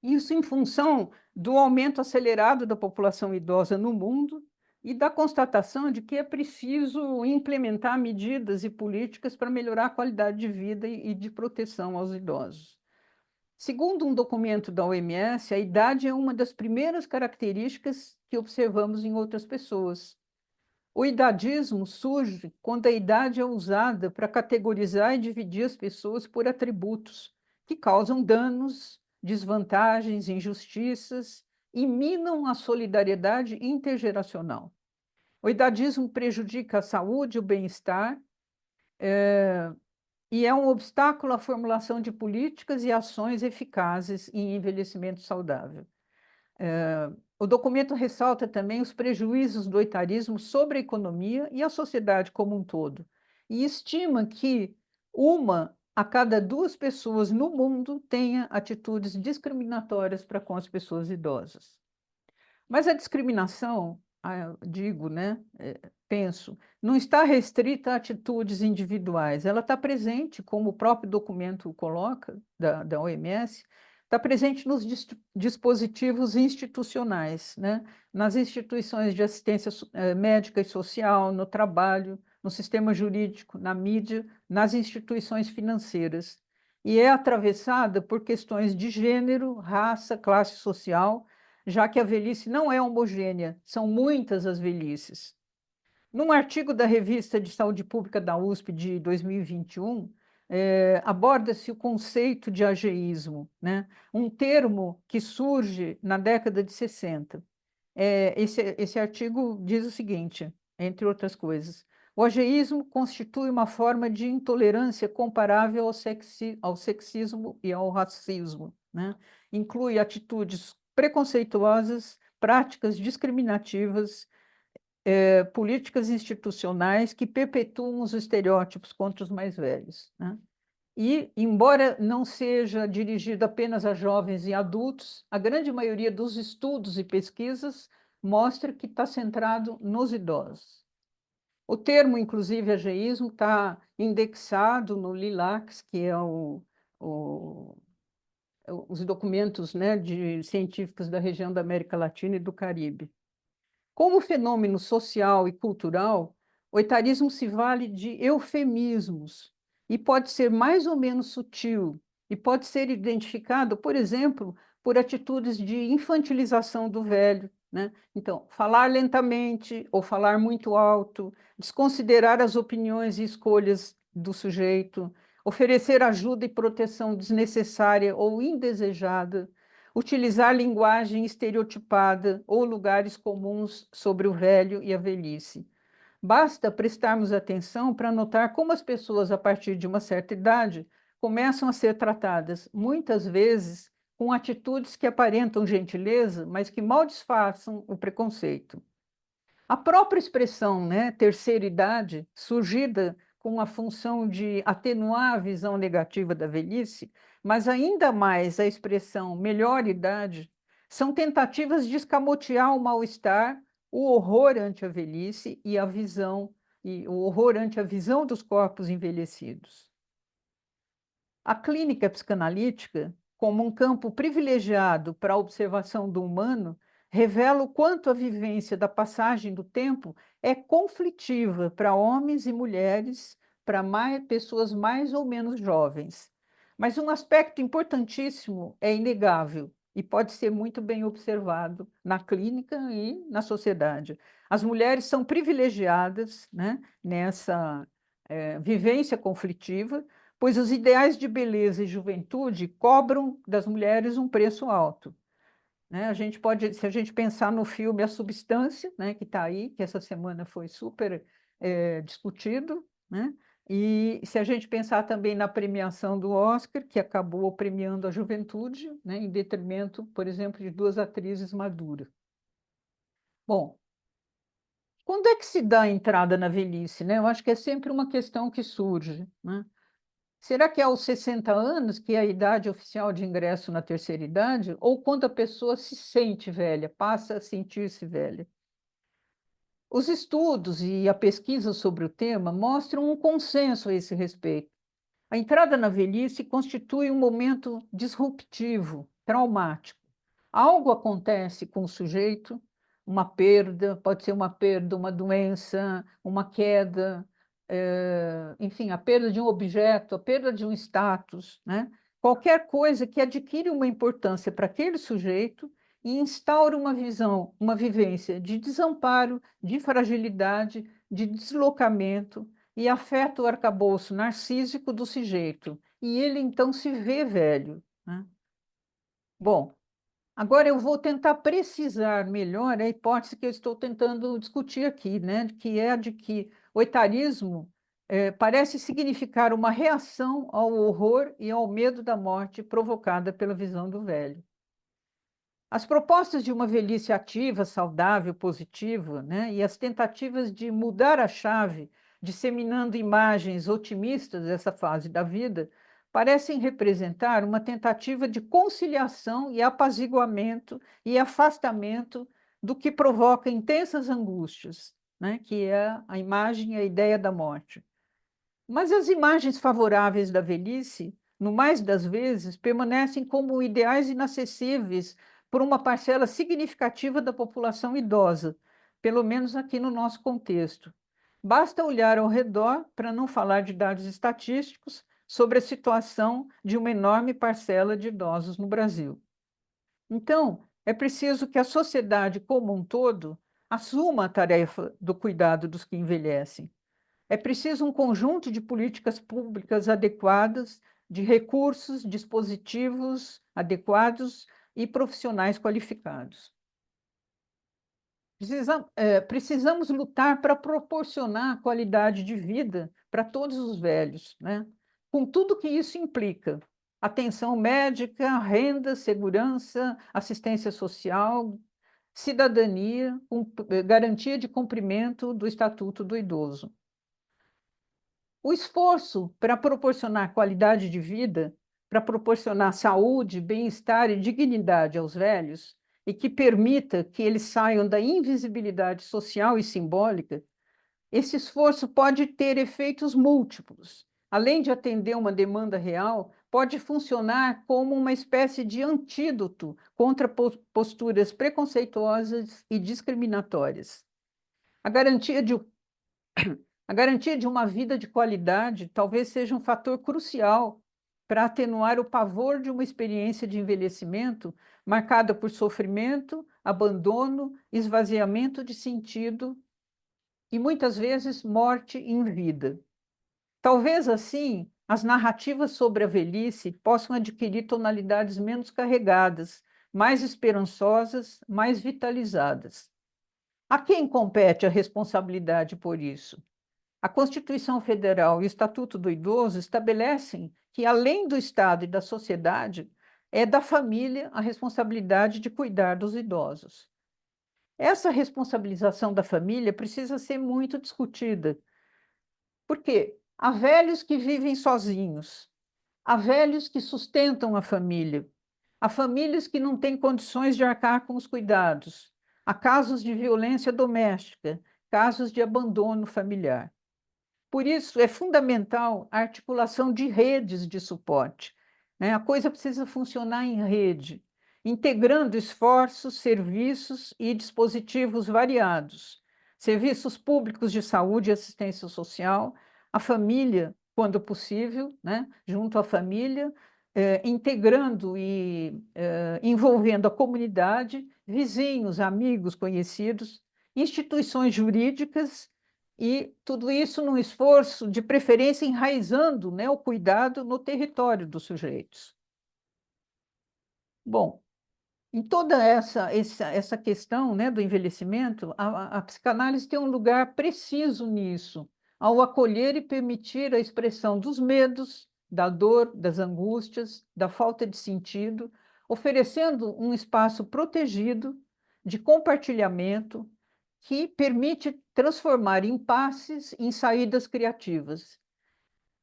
isso em função do aumento acelerado da população idosa no mundo e da constatação de que é preciso implementar medidas e políticas para melhorar a qualidade de vida e de proteção aos idosos. Segundo um documento da OMS, a idade é uma das primeiras características que observamos em outras pessoas. O idadismo surge quando a idade é usada para categorizar e dividir as pessoas por atributos que causam danos, desvantagens, injustiças e minam a solidariedade intergeracional. O idadismo prejudica a saúde e o bem-estar, e é um obstáculo à formulação de políticas e ações eficazes em envelhecimento saudável. O documento ressalta também os prejuízos do etarismo sobre a economia e a sociedade como um todo, e estima que 1 a cada 2 pessoas no mundo tenha atitudes discriminatórias para com as pessoas idosas. Mas a discriminação, digo, né, penso, não está restrita a atitudes individuais, ela está presente, como o próprio documento coloca, da OMS, está presente nos dispositivos institucionais, né, nas instituições de assistência médica e social, no trabalho, no sistema jurídico, na mídia, nas instituições financeiras. E é atravessada por questões de gênero, raça, classe social, já que a velhice não é homogênea, são muitas as velhices. Num artigo da Revista de Saúde Pública da USP de 2021, aborda-se o conceito de ageísmo, né? Um termo que surge na década de 60. Esse artigo diz o seguinte, entre outras coisas: o ageísmo constitui uma forma de intolerância comparável ao sexismo e ao racismo, né? Inclui atitudes preconceituosas, práticas discriminativas, políticas institucionais que perpetuam os estereótipos contra os mais velhos, né? E, embora não seja dirigido apenas a jovens e adultos, a grande maioria dos estudos e pesquisas mostra que está centrado nos idosos. O termo, inclusive, ageísmo, está indexado no LILACS, que é os documentos, né, científicos da região da América Latina e do Caribe. Como fenômeno social e cultural, o etarismo se vale de eufemismos e pode ser mais ou menos sutil e pode ser identificado, por exemplo, por atitudes de infantilização do velho, né? Então, falar lentamente ou falar muito alto, desconsiderar as opiniões e escolhas do sujeito, oferecer ajuda e proteção desnecessária ou indesejada, utilizar linguagem estereotipada ou lugares comuns sobre o velho e a velhice. Basta prestarmos atenção para notar como as pessoas, a partir de uma certa idade, começam a ser tratadas, muitas vezes, com atitudes que aparentam gentileza, mas que mal disfarçam o preconceito. A própria expressão, né, terceira idade, surgida com a função de atenuar a visão negativa da velhice, mas ainda mais a expressão melhor idade, são tentativas de escamotear o mal-estar, o horror ante a velhice e o horror ante a visão dos corpos envelhecidos. A clínica psicanalítica, como um campo privilegiado para a observação do humano, revela o quanto a vivência da passagem do tempo é conflitiva para homens e mulheres, para pessoas mais ou menos jovens. Mas um aspecto importantíssimo é inegável e pode ser muito bem observado na clínica e na sociedade. As mulheres são privilegiadas, né, nessa vivência conflitiva, pois os ideais de beleza e juventude cobram das mulheres um preço alto, né? A gente pode, se a gente pensar no filme A Substância, né, que está aí, que essa semana foi super discutido, né? E se a gente pensar também na premiação do Oscar, que acabou premiando a juventude, né, em detrimento, por exemplo, de 2 atrizes maduras. Bom, quando é que se dá a entrada na velhice, né? Eu acho que é sempre uma questão que surge, né? Será que é aos 60 anos, que é a idade oficial de ingresso na terceira idade, ou quando a pessoa se sente velha, passa a sentir-se velha? Os estudos e a pesquisa sobre o tema mostram um consenso a esse respeito. A entrada na velhice constitui um momento disruptivo, traumático. Algo acontece com o sujeito, uma perda, pode ser uma perda, uma doença, uma queda, enfim, a perda de um objeto, a perda de um status, né? Qualquer coisa que adquire uma importância para aquele sujeito e instaura uma visão, uma vivência de desamparo, de fragilidade, de deslocamento e afeta o arcabouço narcísico do sujeito. E ele então se vê velho, né? Bom, agora eu vou tentar precisar melhor a hipótese que eu estou tentando discutir aqui, né? Que é a de que o etarismo parece significar uma reação ao horror e ao medo da morte provocada pela visão do velho. As propostas de uma velhice ativa, saudável, positiva, né, e as tentativas de mudar a chave, disseminando imagens otimistas dessa fase da vida, parecem representar uma tentativa de conciliação e apaziguamento e afastamento do que provoca intensas angústias, né, que é a imagem e a ideia da morte. Mas as imagens favoráveis da velhice, no mais das vezes, permanecem como ideais inacessíveis por uma parcela significativa da população idosa, pelo menos aqui no nosso contexto. Basta olhar ao redor, para não falar de dados estatísticos, sobre a situação de uma enorme parcela de idosos no Brasil. Então, é preciso que a sociedade como um todo assuma a tarefa do cuidado dos que envelhecem. É preciso um conjunto de políticas públicas adequadas, de recursos, dispositivos adequados e profissionais qualificados. Precisamos lutar para proporcionar qualidade de vida para todos os velhos, né? Com tudo que isso implica: atenção médica, renda, segurança, assistência social, cidadania, garantia de cumprimento do Estatuto do Idoso. O esforço para proporcionar qualidade de vida, para proporcionar saúde, bem-estar e dignidade aos velhos, e que permita que eles saiam da invisibilidade social e simbólica, esse esforço pode ter efeitos múltiplos. Além de atender uma demanda real, pode funcionar como uma espécie de antídoto contra posturas preconceituosas e discriminatórias. A garantia de A garantia de uma vida de qualidade talvez seja um fator crucial para atenuar o pavor de uma experiência de envelhecimento marcada por sofrimento, abandono, esvaziamento de sentido e, muitas vezes, morte em vida. Talvez, assim, as narrativas sobre a velhice possam adquirir tonalidades menos carregadas, mais esperançosas, mais vitalizadas. A quem compete a responsabilidade por isso? A Constituição Federal e o Estatuto do Idoso estabelecem que, além do Estado e da sociedade, é da família a responsabilidade de cuidar dos idosos. Essa responsabilização da família precisa ser muito discutida, porque há velhos que vivem sozinhos, há velhos que sustentam a família, há famílias que não têm condições de arcar com os cuidados, há casos de violência doméstica, casos de abandono familiar. Por isso, é fundamental a articulação de redes de suporte, né? A coisa precisa funcionar em rede, integrando esforços, serviços e dispositivos variados. Serviços públicos de saúde e assistência social, a família, quando possível, né? Junto à família, integrando e envolvendo a comunidade, vizinhos, amigos, conhecidos, instituições jurídicas e tudo isso num esforço, de preferência, enraizando, né, o cuidado no território dos sujeitos. Bom, em toda essa questão, né, do envelhecimento, a psicanálise tem um lugar preciso nisso, ao acolher e permitir a expressão dos medos, da dor, das angústias, da falta de sentido, oferecendo um espaço protegido de compartilhamento que permite transformar impasses em saídas criativas.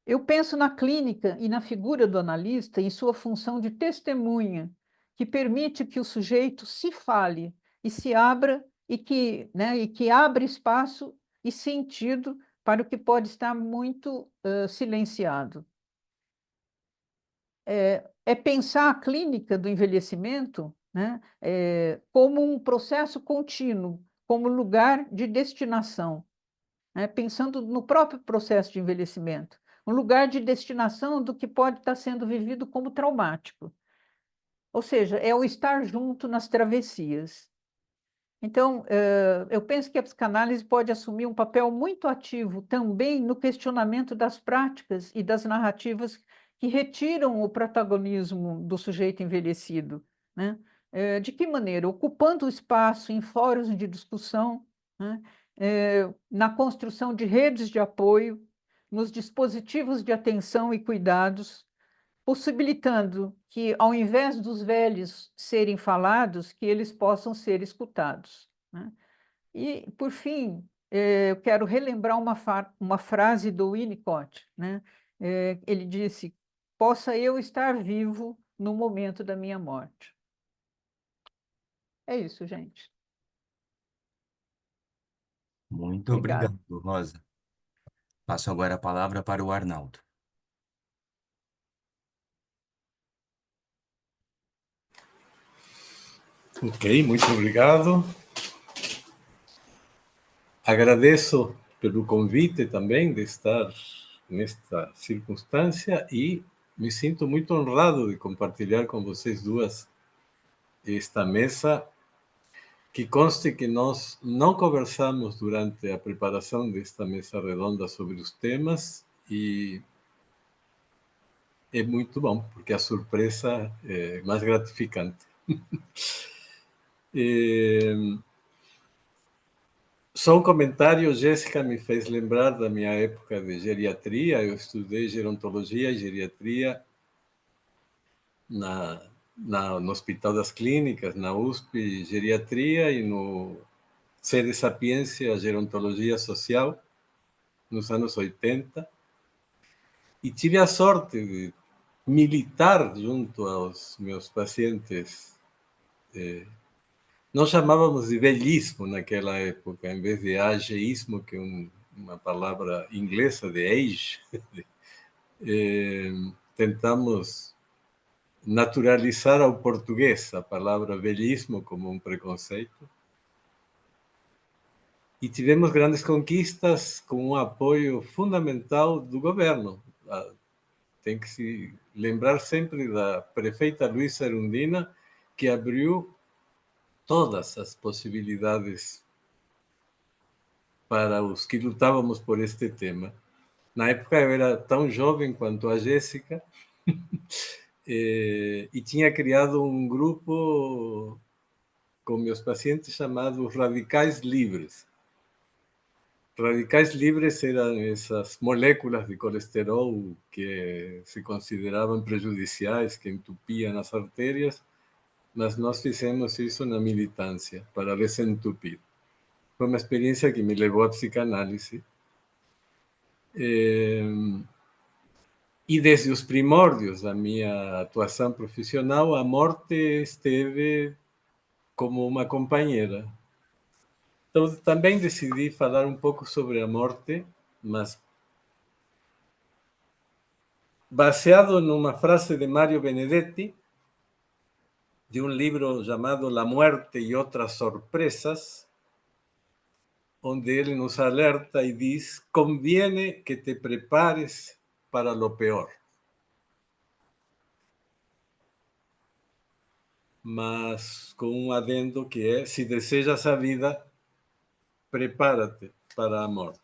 Eu penso na clínica e na figura do analista em sua função de testemunha, que permite que o sujeito se fale e se abra e que abre espaço e sentido para o que pode estar muito silenciado. É pensar a clínica do envelhecimento, né, como um processo contínuo, como lugar de destinação, né, pensando no próprio processo de envelhecimento, um lugar de destinação do que pode estar sendo vivido como traumático. Ou seja, é o estar junto nas travessias. Então, eu penso que a psicanálise pode assumir um papel muito ativo também no questionamento das práticas e das narrativas que retiram o protagonismo do sujeito envelhecido, né? De que maneira? Ocupando o espaço em fóruns de discussão, né? Na construção de redes de apoio, nos dispositivos de atenção e cuidados, possibilitando que, ao invés dos velhos serem falados, que eles possam ser escutados, né? E, por fim, eu quero relembrar uma frase do Winnicott, né? Ele disse: "Possa eu estar vivo no momento da minha morte." É isso, gente. Muito Obrigada. obrigado, Rosa. Passo agora a palavra para o Arnaldo. Ok, muito obrigado. Agradeço pelo convite também de estar nesta circunstância e me sinto muito honrado de compartilhar com vocês duas esta mesa. Que conste que nós não conversamos durante a preparação desta mesa redonda sobre os temas e é muito bom, porque a surpresa é mais gratificante. Só um comentário, Jéssica me fez lembrar da minha época de geriatria. Eu estudei gerontologia e geriatria no Hospital das Clínicas, na USP, geriatria, e no Sede Sapiência, gerontologia social, nos anos 80. E tive a sorte de militar junto aos meus pacientes. Nós chamávamos de velhismo naquela época, em vez de ageísmo, que é uma palavra inglesa de age. Tentamos naturalizar ao português a palavra velhismo como um preconceito. E tivemos grandes conquistas com um apoio fundamental do governo. Tem que se lembrar sempre da prefeita Luísa Erundina, que abriu todas as possibilidades para os que lutávamos por este tema. Na época eu era tão jovem quanto a Jéssica e tinha criado um grupo com meus pacientes chamado Radicais Livres. Radicais livres eram essas moléculas de colesterol que se consideravam prejudiciais, que entupiam as artérias, mas nós fizemos isso na militância, para desentupir. Foi uma experiência que me levou à psicanálise. E desde os primórdios da minha atuação profissional, a morte esteve como uma companheira. Então, também decidi falar um pouco sobre a morte, mas baseado numa frase de Mario Benedetti, de um livro chamado La Muerte e Outras Sorpresas, onde ele nos alerta e diz: conviene que te prepares para lo peor. Mas com um adendo que é: se desejas a vida, prepárate para a morte.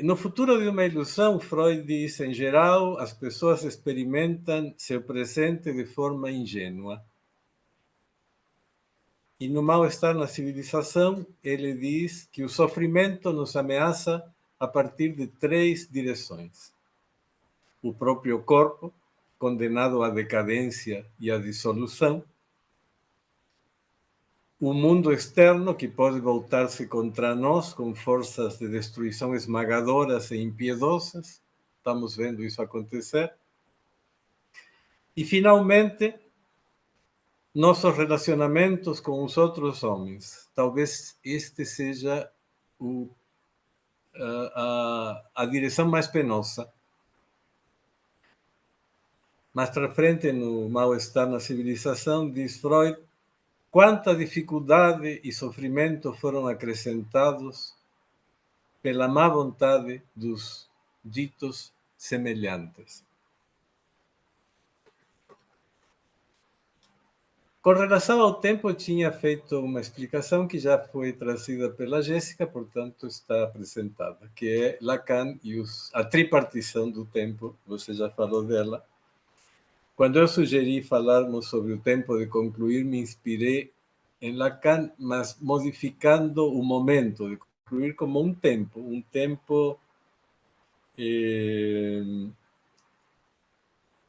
No Futuro de uma Ilusão, Freud diz: em geral, as pessoas experimentam seu presente de forma ingênua. E no Mal-Estar na Civilização, ele diz que o sofrimento nos ameaça a partir de 3 direções: o próprio corpo, condenado à decadência e à dissolução; o mundo externo, que pode voltar-se contra nós com forças de destruição esmagadoras e impiedosas. Estamos vendo isso acontecer. E, finalmente, nossos relacionamentos com os outros homens. Talvez este seja a direção mais penosa. Mais para frente, no Mal-Estar na Civilização, diz Freud: quanta dificuldade e sofrimento foram acrescentados pela má vontade dos ditos semelhantes. Com relação ao tempo, eu tinha feito uma explicação que já foi trazida pela Jéssica, portanto está apresentada, que é Lacan e a tripartição do tempo, você já falou dela. Quando eu sugeri falarmos sobre o tempo de concluir, me inspirei em Lacan, mas modificando o momento de concluir como um tempo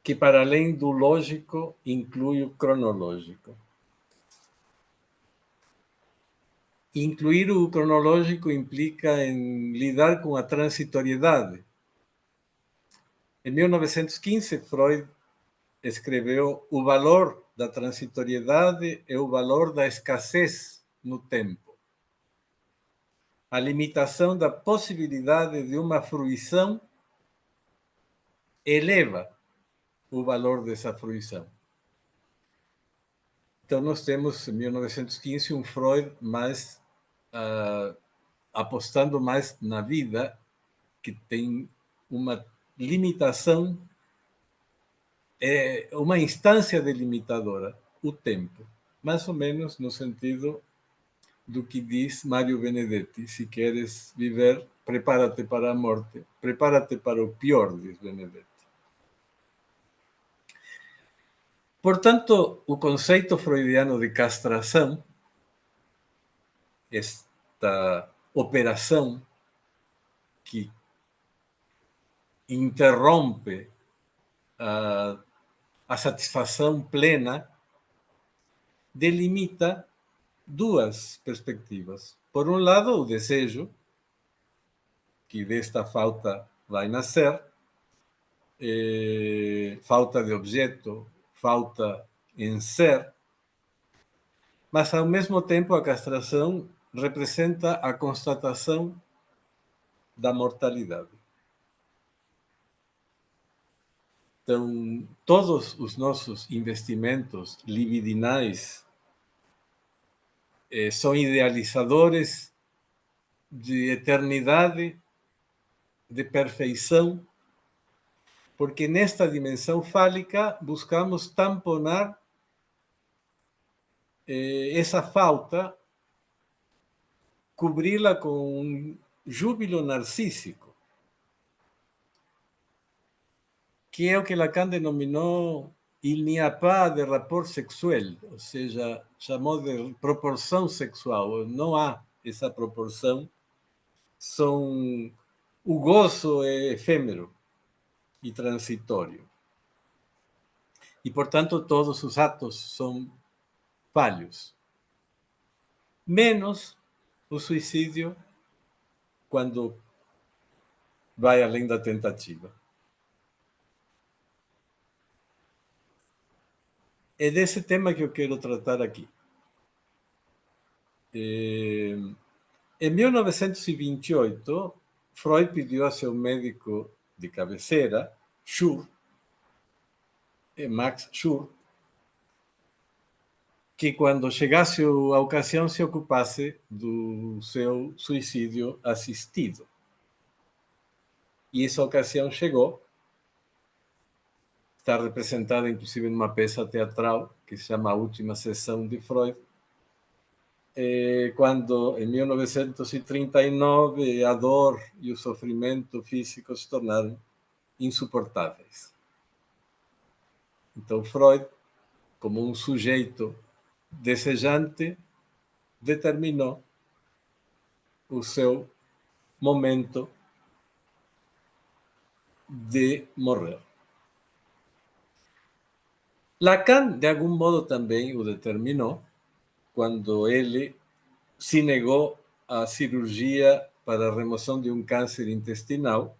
que, para além do lógico, inclui o cronológico. Incluir o cronológico implica em lidar com a transitoriedade. Em 1915, Freud escreveu: o valor da transitoriedade é o valor da escassez no tempo. A limitação da possibilidade de uma fruição eleva o valor dessa fruição. Então, nós temos, em 1915, um Freud mais apostando mais na vida, que tem uma limitação, uma instância delimitadora, o tempo. Mais ou menos no sentido do que diz Mário Benedetti: se queres viver, prepara-te para a morte, prepara-te para o pior, diz Benedetti. Portanto, o conceito freudiano de castração, esta operação que interrompe a satisfação plena, delimita duas perspectivas. Por um lado, o desejo, que desta falta vai nascer, falta de objeto, falta em ser, mas ao mesmo tempo a castração representa a constatação da mortalidade. Então, todos os nossos investimentos libidinais são idealizadores de eternidade, de perfeição, porque nesta dimensão fálica buscamos tamponar essa falta, cobri-la com um júbilo narcísico, que é o que Lacan denominou il n'y a pas de rapport sexuel, ou seja, chamou de proporção sexual. Não há essa proporção, o gozo é efêmero e transitório. E, portanto, todos os atos são falhos, menos o suicídio, quando vai além da tentativa. É desse tema que eu quero tratar aqui. Em 1928, Freud pediu a seu médico de cabeceira, Schur, Max Schur, que quando chegasse a ocasião se ocupasse do seu suicídio assistido. E essa ocasião chegou. Está representada, inclusive, numa peça teatral que se chama A Última Sessão de Freud, quando, em 1939, a dor e o sofrimento físico se tornaram insuportáveis. Então, Freud, como um sujeito desejante, determinou o seu momento de morrer. Lacan, de algum modo, também o determinou quando ele se negou à cirurgia para a remoção de um câncer intestinal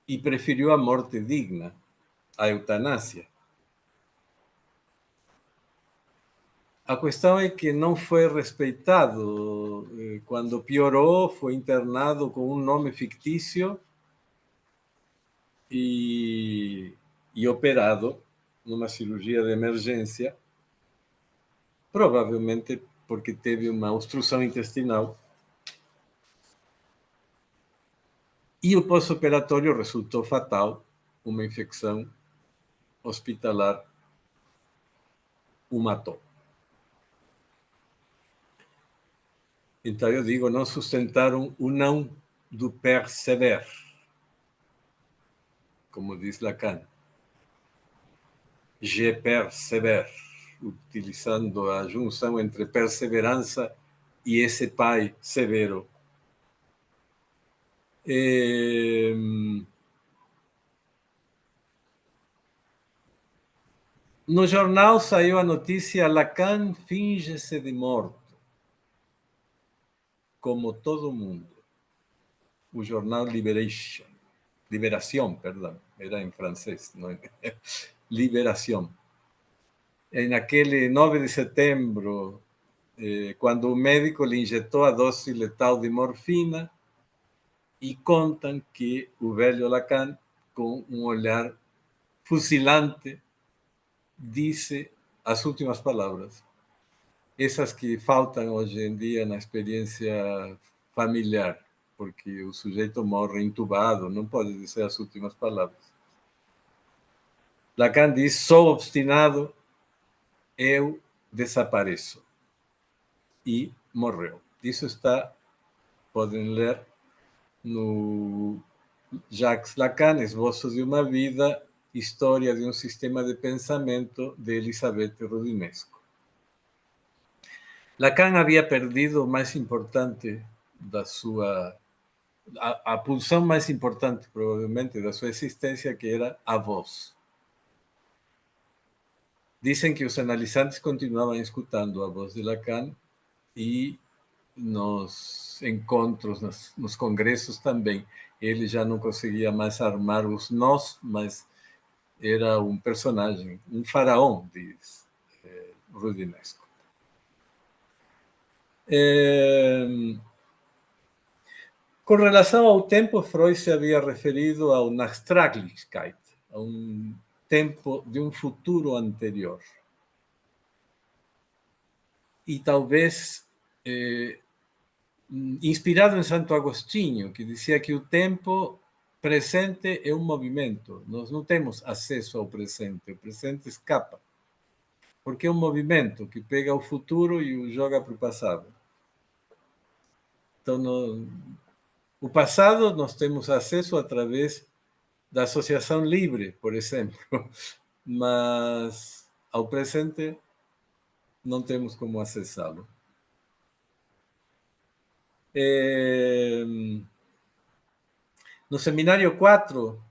e preferiu a morte digna, a eutanásia. A questão é que não foi respeitado. Quando piorou, foi internado com um nome fictício e operado numa cirurgia de emergência, provavelmente porque teve uma obstrução intestinal. E o pós-operatório resultou fatal, uma infecção hospitalar o matou. Então eu digo, não sustentaram o não do perceber, como diz Lacan. Je perceber, utilizando a junção entre perseverança e esse pai severo. No jornal saiu a notícia: Lacan finge-se de morto, como todo mundo. O jornal Liberación, perdão, era em francês, não é? Liberación. Naquele 9 de setembro, quando o médico lhe injetou a dose letal de morfina, e contam que o velho Lacan, com um olhar fuzilante, disse as últimas palavras. Essas que faltam hoje em dia na experiência familiar, porque o sujeito morre entubado, não pode dizer as últimas palavras. Lacan diz: sou obstinado, eu desapareço. E morreu. Isso está, podem ler, no Jacques Lacan, Esboço de uma Vida, História de um Sistema de Pensamento, de Elisabeth Rudinesco. Lacan havia perdido o mais importante da sua... a pulsão mais importante, provavelmente, da sua existência, que era a voz. Dizem que os analisantes continuavam escutando a voz de Lacan e nos encontros, nos congressos também. Ele já não conseguia mais armar os nós, mas era um personagem, um faraó, diz Rudinesco. Com relação ao tempo, Freud se havia referido ao Nachtraglichkeit, a um tempo de um futuro anterior. E talvez inspirado em Santo Agostinho, que dizia que o tempo presente é um movimento. Nós não temos acesso ao presente. O presente escapa. Porque é um movimento que pega o futuro e o joga para o passado. Então, o passado nós temos acesso através da associação livre, por exemplo. Mas ao presente não temos como acessá-lo. No Seminário 4,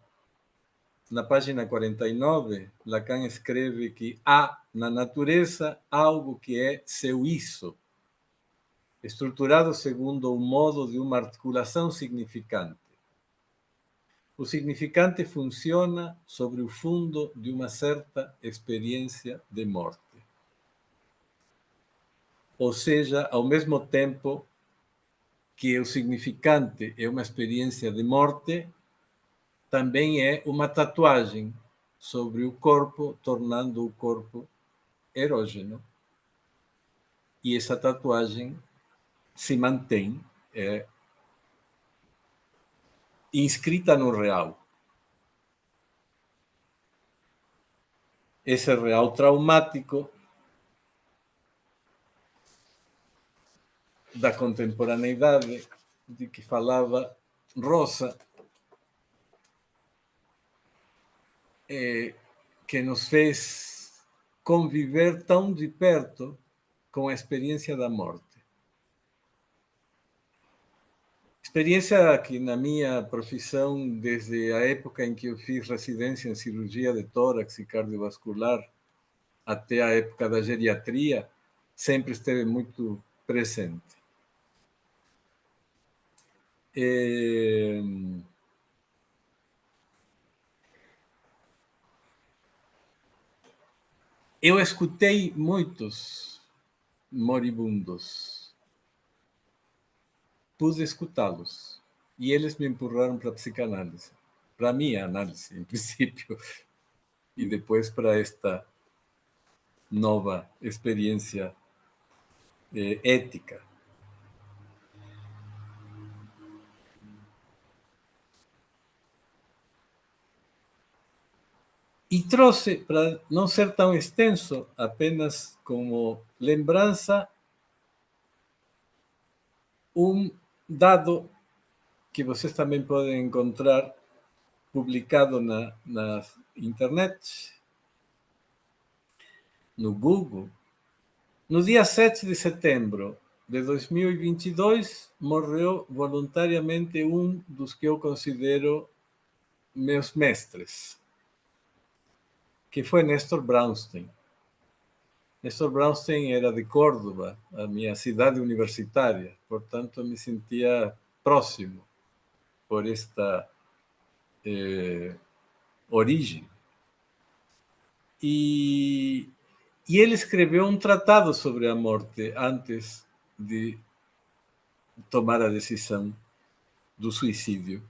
na página 49, Lacan escreve que há na natureza algo que é seu isso, estruturado segundo o modo de uma articulação significante. O significante funciona sobre o fundo de uma certa experiência de morte. Ou seja, ao mesmo tempo que o significante é uma experiência de morte, também é uma tatuagem sobre o corpo, tornando o corpo erógeno. E essa tatuagem se mantém inscrita no real. Esse real traumático da contemporaneidade de que falava Rosa, que nos fez conviver tão de perto com a experiência da morte. Experiência que na minha profissão, desde a época em que eu fiz residência em cirurgia de tórax e cardiovascular até a época da geriatria, sempre esteve muito presente. Eu escutei muitos moribundos. Pude escutá-los. E eles me empurraram para a psicanálise. Para a minha análise, em princípio. E depois para esta nova experiência ética. E trouxe, para não ser tão extenso, apenas como lembrança, um dado que vocês também podem encontrar publicado na internet, no Google. No dia 7 de setembro de 2022, morreu voluntariamente um dos que eu considero meus mestres, que foi Néstor Brownstein. Néstor Brownstein era de Córdoba, a minha cidade universitária, portanto, me sentia próximo por esta origem. E ele escreveu um tratado sobre a morte antes de tomar a decisão do suicídio.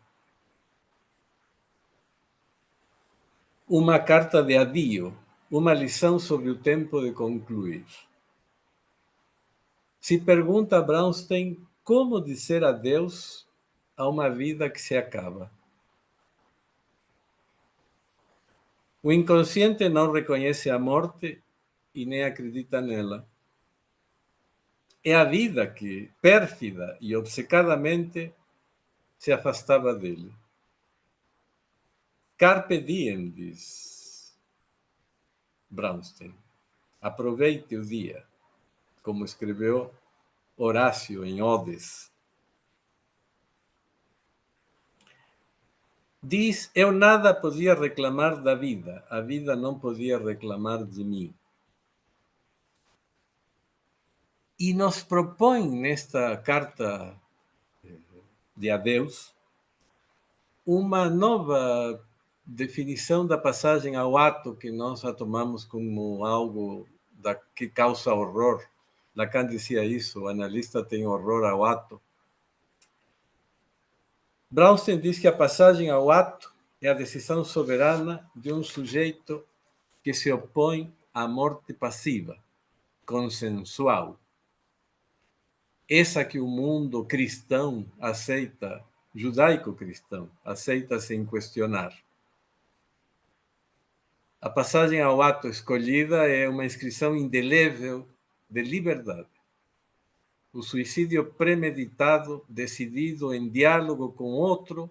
Uma carta de adio, uma lição sobre o tempo de concluir. Se pergunta a Brownstein como dizer adeus a uma vida que se acaba. O inconsciente não reconhece a morte e nem acredita nela. É a vida que, pérfida e obcecadamente, se afastava dele. Carpe diem, diz Brownstein. Aproveite o dia, como escreveu Horácio em Odes. Diz, eu nada podia reclamar da vida, a vida não podia reclamar de mim. E nos propõe nesta carta de adeus uma nova definição da passagem ao ato que nós a tomamos como algo que causa horror. Lacan dizia isso, o analista tem horror ao ato. Brownstein diz que a passagem ao ato é a decisão soberana de um sujeito que se opõe à morte passiva, consensual. Essa que o mundo cristão aceita, judaico-cristão, aceita sem questionar. A passagem ao ato escolhida é uma inscrição indelével de liberdade. O suicídio premeditado, decidido em diálogo com outro,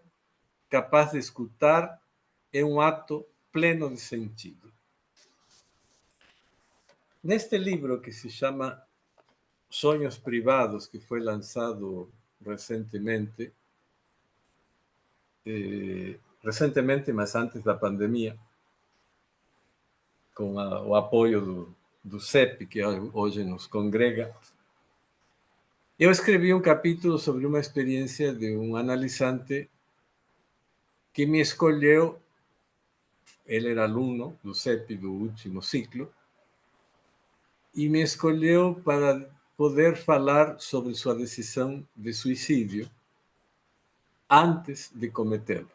capaz de escutar, é um ato pleno de sentido. Neste livro que se chama Sonhos Privados, que foi lançado recentemente, mas antes da pandemia, com o apoio do CEP, que hoje nos congrega, eu escrevi um capítulo sobre uma experiência de um analisante que me escolheu. Ele era aluno do CEP do último ciclo e me escolheu para poder falar sobre sua decisão de suicídio antes de cometê-lo.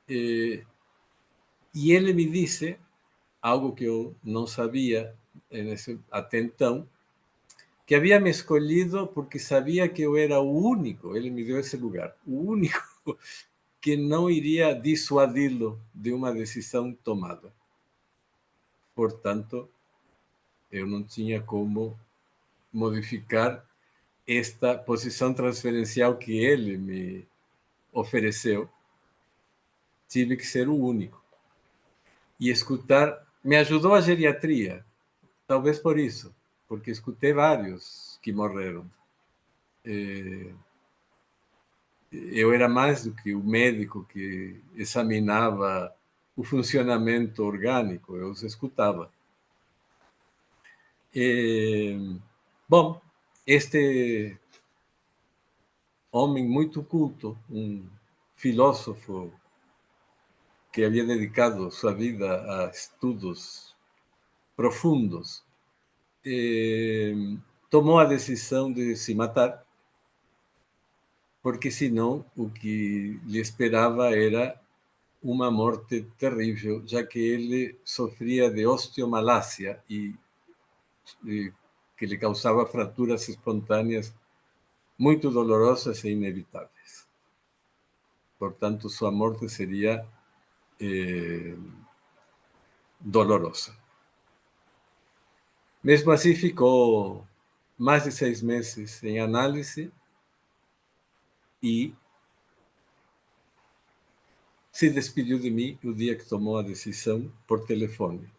E ele me disse algo que eu não sabia até então, que havia me escolhido porque sabia que eu era o único, ele me deu esse lugar, o único que não iria dissuadi-lo de uma decisão tomada. Portanto, eu não tinha como modificar esta posição transferencial que ele me ofereceu. Tive que ser o único. E escutar me ajudou a geriatria, talvez por isso, porque escutei vários que morreram. Eu era mais do que o médico que examinava o funcionamento orgânico, eu os escutava. Bom, este homem muito culto, um filósofo que havia dedicado sua vida a estudos profundos, tomou a decisão de se matar, porque senão o que lhe esperava era uma morte terrível, já que ele sofria de osteomalácia e que lhe causava fraturas espontâneas muito dolorosas e inevitáveis. Portanto, sua morte seria dolorosa. Mesmo assim, ficou mais de 6 meses em análise e se despediu de mim o dia que tomou a decisão por telefone.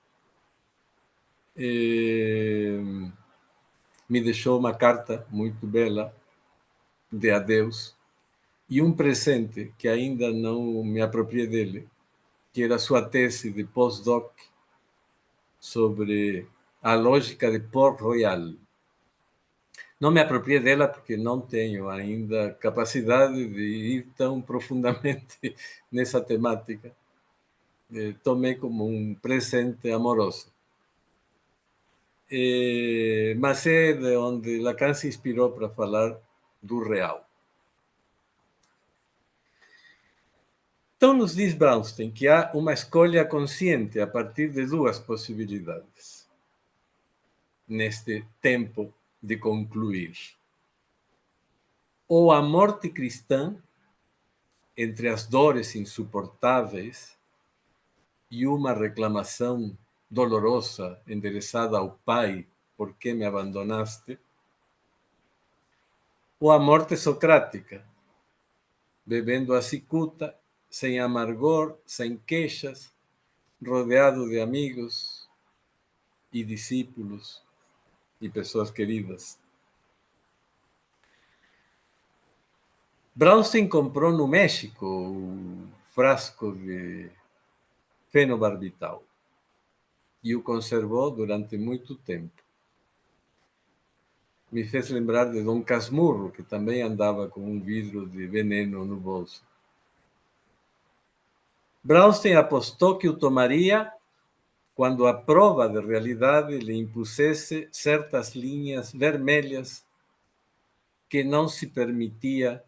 Me deixou uma carta muito bela de adeus e um presente que ainda não me apropriei dele, que era sua tese de pós-doc sobre a lógica de Port-Royal. Não me apropriei dela porque não tenho ainda capacidade de ir tão profundamente nessa temática. Tomei como um presente amoroso. Mas é de onde Lacan se inspirou para falar do real. Então, nos diz Brownstein que há uma escolha consciente a partir de duas possibilidades neste tempo de concluir. Ou a morte cristã, entre as dores insuportáveis e uma reclamação dolorosa endereçada ao Pai, por que me abandonaste? Ou a morte socrática, bebendo a cicuta, sem amargor, sem queixas, rodeado de amigos e discípulos e pessoas queridas. Brownstein comprou no México o frasco de fenobarbital e o conservou durante muito tempo. Me fez lembrar de Dom Casmurro, que também andava com um vidro de veneno no bolso. Brownstein apostou que o tomaria quando a prova de realidade lhe impusesse certas linhas vermelhas que não se permitiria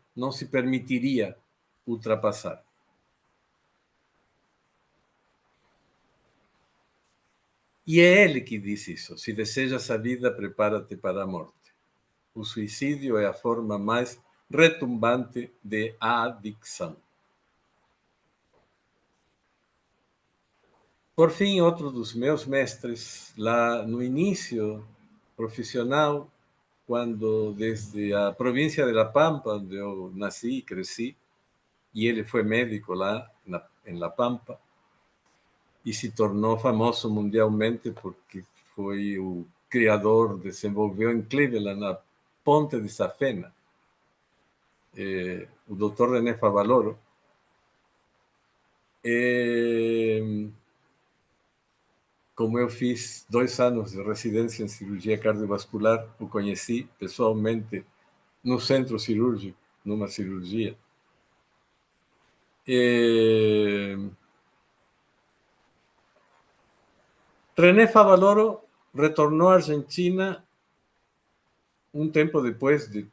ultrapassar. E é ele que diz isso: se desejas a vida, prepara-te para a morte. O suicídio é a forma mais retumbante de adicção. Por fim, outro dos meus mestres, lá no início profissional, quando desde a província de La Pampa, onde eu nasci e cresci, e ele foi médico lá em La Pampa, e se tornou famoso mundialmente porque foi o criador, desenvolveu em Cleveland a ponte de Safena, o Dr. René Favaloro. Como eu fiz 2 anos de residência em cirurgia cardiovascular, o conheci pessoalmente no centro cirúrgico, numa cirurgia. René Favaloro retornou à Argentina um tempo depois de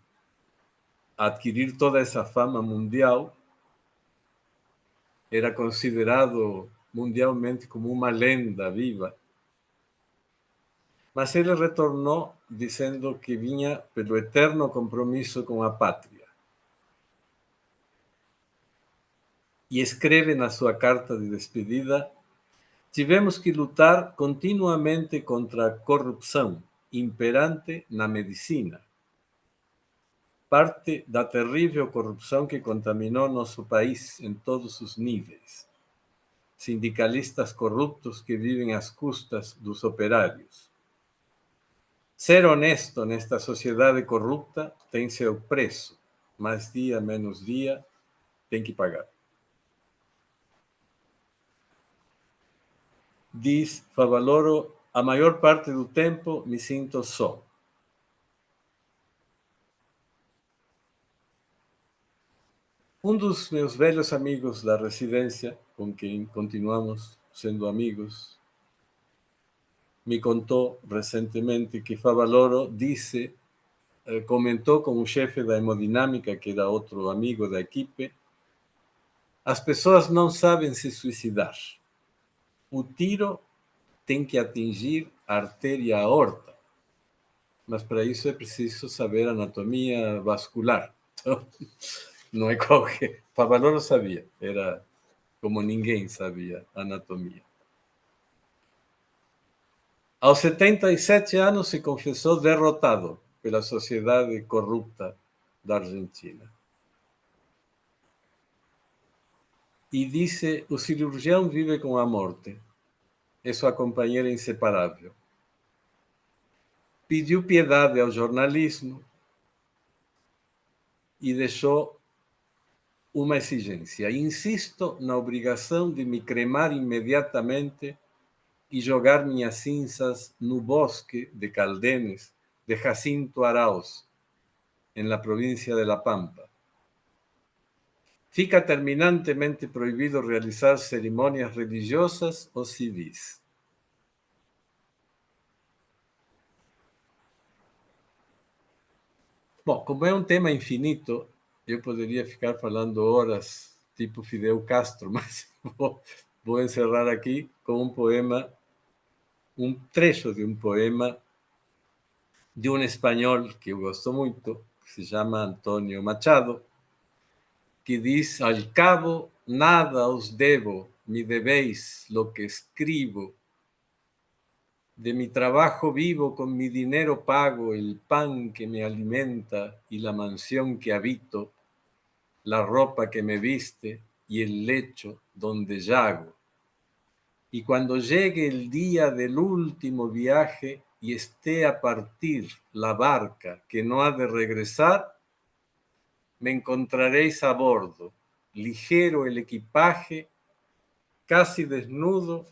adquirir toda essa fama mundial. Era considerado mundialmente como uma lenda viva. Mas ele retornou dizendo que vinha pelo eterno compromisso com a pátria. E escreve na sua carta de despedida: tivemos que lutar continuamente contra a corrupção imperante na medicina, parte da terrível corrupção que contaminou nosso país em todos os níveis. Sindicalistas corruptos que vivem às custas dos operários. Ser honesto nesta sociedade corrupta tem seu preço, mas dia menos dia tem que pagar. Diz Favaloro: a maior parte do tempo me sinto só. Um dos meus velhos amigos da residência, com quem continuamos sendo amigos, me contou recentemente que Favaloro comentou com o chefe da hemodinâmica, que era outro amigo da equipe: as pessoas não sabem se suicidar. O tiro tem que atingir a artéria aorta, mas para isso é preciso saber anatomia vascular. Então, não é qualquer. Favaloro sabia, era como ninguém sabia anatomia. Aos 77 anos se confessou derrotado pela sociedade corrupta da Argentina. E disse: o cirurgião vive com a morte, é sua companheira inseparável. Pediu piedade ao jornalismo e deixou uma exigência: insisto na obrigação de me cremar imediatamente e jogar minhas cinzas no bosque de Caldenes de Jacinto Arauz, en la provincia de La Pampa. Fica terminantemente proibido realizar cerimônias religiosas ou civis. Bom, como é um tema infinito, eu poderia ficar falando horas, tipo Fidel Castro, mas vou encerrar aqui com um poema, um trecho de um poema de um espanhol que eu gosto muito, que se chama Antonio Machado, que diz: al cabo nada os debo, me debéis lo que escribo. De mi trabajo vivo, con mi dinero pago el pan que me alimenta y la mansión que habito, la ropa que me viste y el lecho donde yago. Y cuando llegue el día del último viaje y esté a partir la barca que no ha de regresar, me encontraréis a bordo, ligero el equipaje, casi desnudo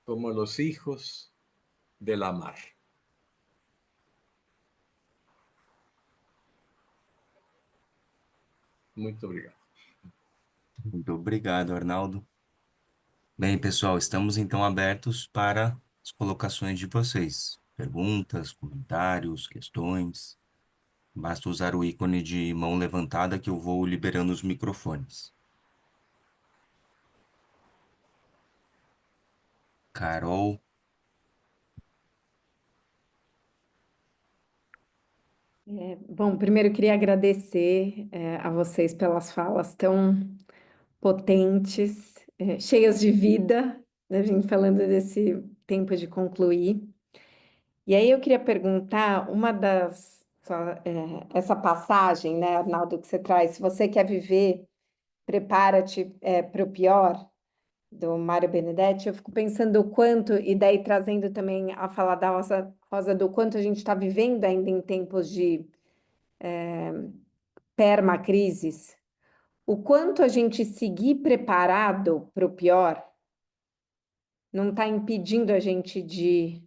como los hijos de la mar. Muito obrigado. Muito obrigado, Arnaldo. Bem, pessoal, estamos então abertos para as colocações de vocês. Perguntas, comentários, questões. Basta usar o ícone de mão levantada que eu vou liberando os microfones. Carol. Bom, primeiro eu queria agradecer a vocês pelas falas tão potentes, cheias de vida, né, a gente falando desse tempo de concluir. E aí eu queria perguntar, essa passagem, né, Arnaldo, que você traz, se você quer viver, prepara-te para o pior, do Mário Benedetti, eu fico pensando o quanto, e daí trazendo também a fala da Rosa, do quanto a gente está vivendo ainda em tempos de permacrises, o quanto a gente seguir preparado para o pior não está impedindo a gente de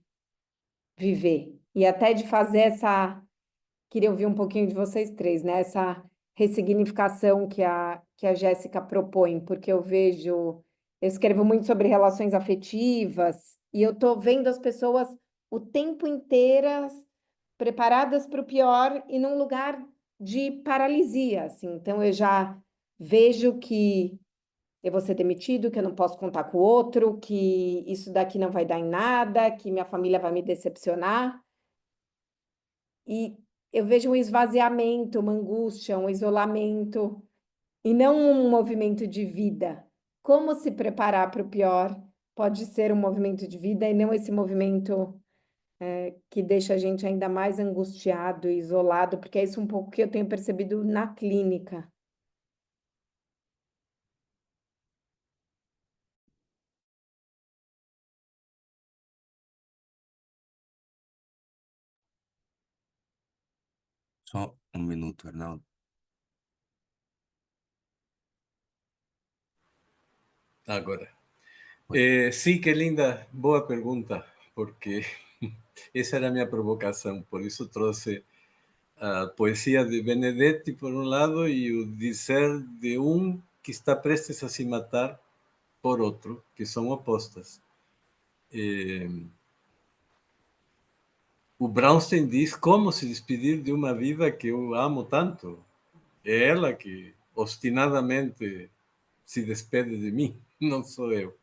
viver e até de fazer essa. Queria ouvir um pouquinho de vocês três, né? Essa ressignificação que a Jéssica propõe, porque eu escrevo muito sobre relações afetivas e eu estou vendo as pessoas o tempo inteiras preparadas para o pior e num lugar de paralisia, assim. Então eu já vejo que eu vou ser demitido, que eu não posso contar com o outro, que isso daqui não vai dar em nada, que minha família vai me decepcionar. E eu vejo um esvaziamento, uma angústia, um isolamento, e não um movimento de vida. Como se preparar para o pior pode ser um movimento de vida e não esse movimento que deixa a gente ainda mais angustiado e isolado, porque é isso um pouco que eu tenho percebido na clínica. Só um minuto, Arnaldo. Agora. Sim, que linda, boa pergunta, porque essa era a minha provocação, por isso trouxe a poesia de Benedetti, por um lado, e o dizer de um que está prestes a se matar por outro, que são opostas. O Brownstein diz como se despedir de uma vida que eu amo tanto. É ela que obstinadamente se despede de mim, não sou eu.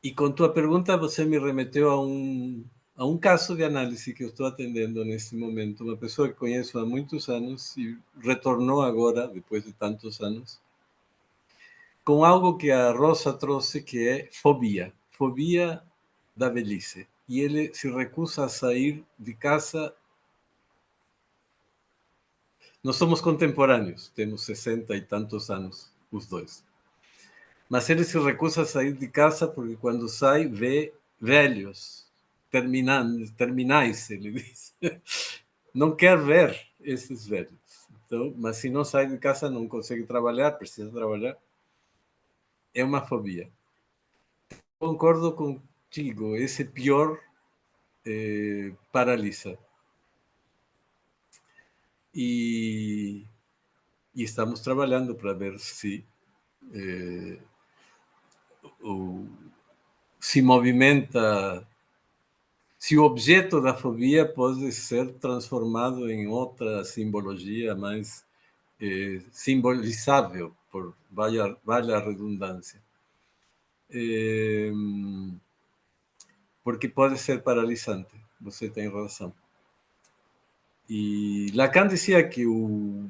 E com tua pergunta você me remeteu a Há um caso de análise que eu estou atendendo neste momento, uma pessoa que conheço há muitos anos e retornou agora, depois de tantos anos, com algo que a Rosa trouxe, que é fobia da velhice. E ele se recusa a sair de casa. Nós somos contemporâneos, temos 60 e tantos anos, os dois. Mas ele se recusa a sair de casa porque quando sai vê velhos, terminais, ele diz. Não quer ver esses velhos. Então, mas se não sai de casa, não consegue trabalhar, precisa trabalhar. É uma fobia. Concordo contigo, esse pior paralisa. E estamos trabalhando para ver se se movimenta, se o objeto da fobia pode ser transformado em outra simbologia mais simbolizável, por valha a redundância. Porque pode ser paralisante, você tem razão. E Lacan dizia que o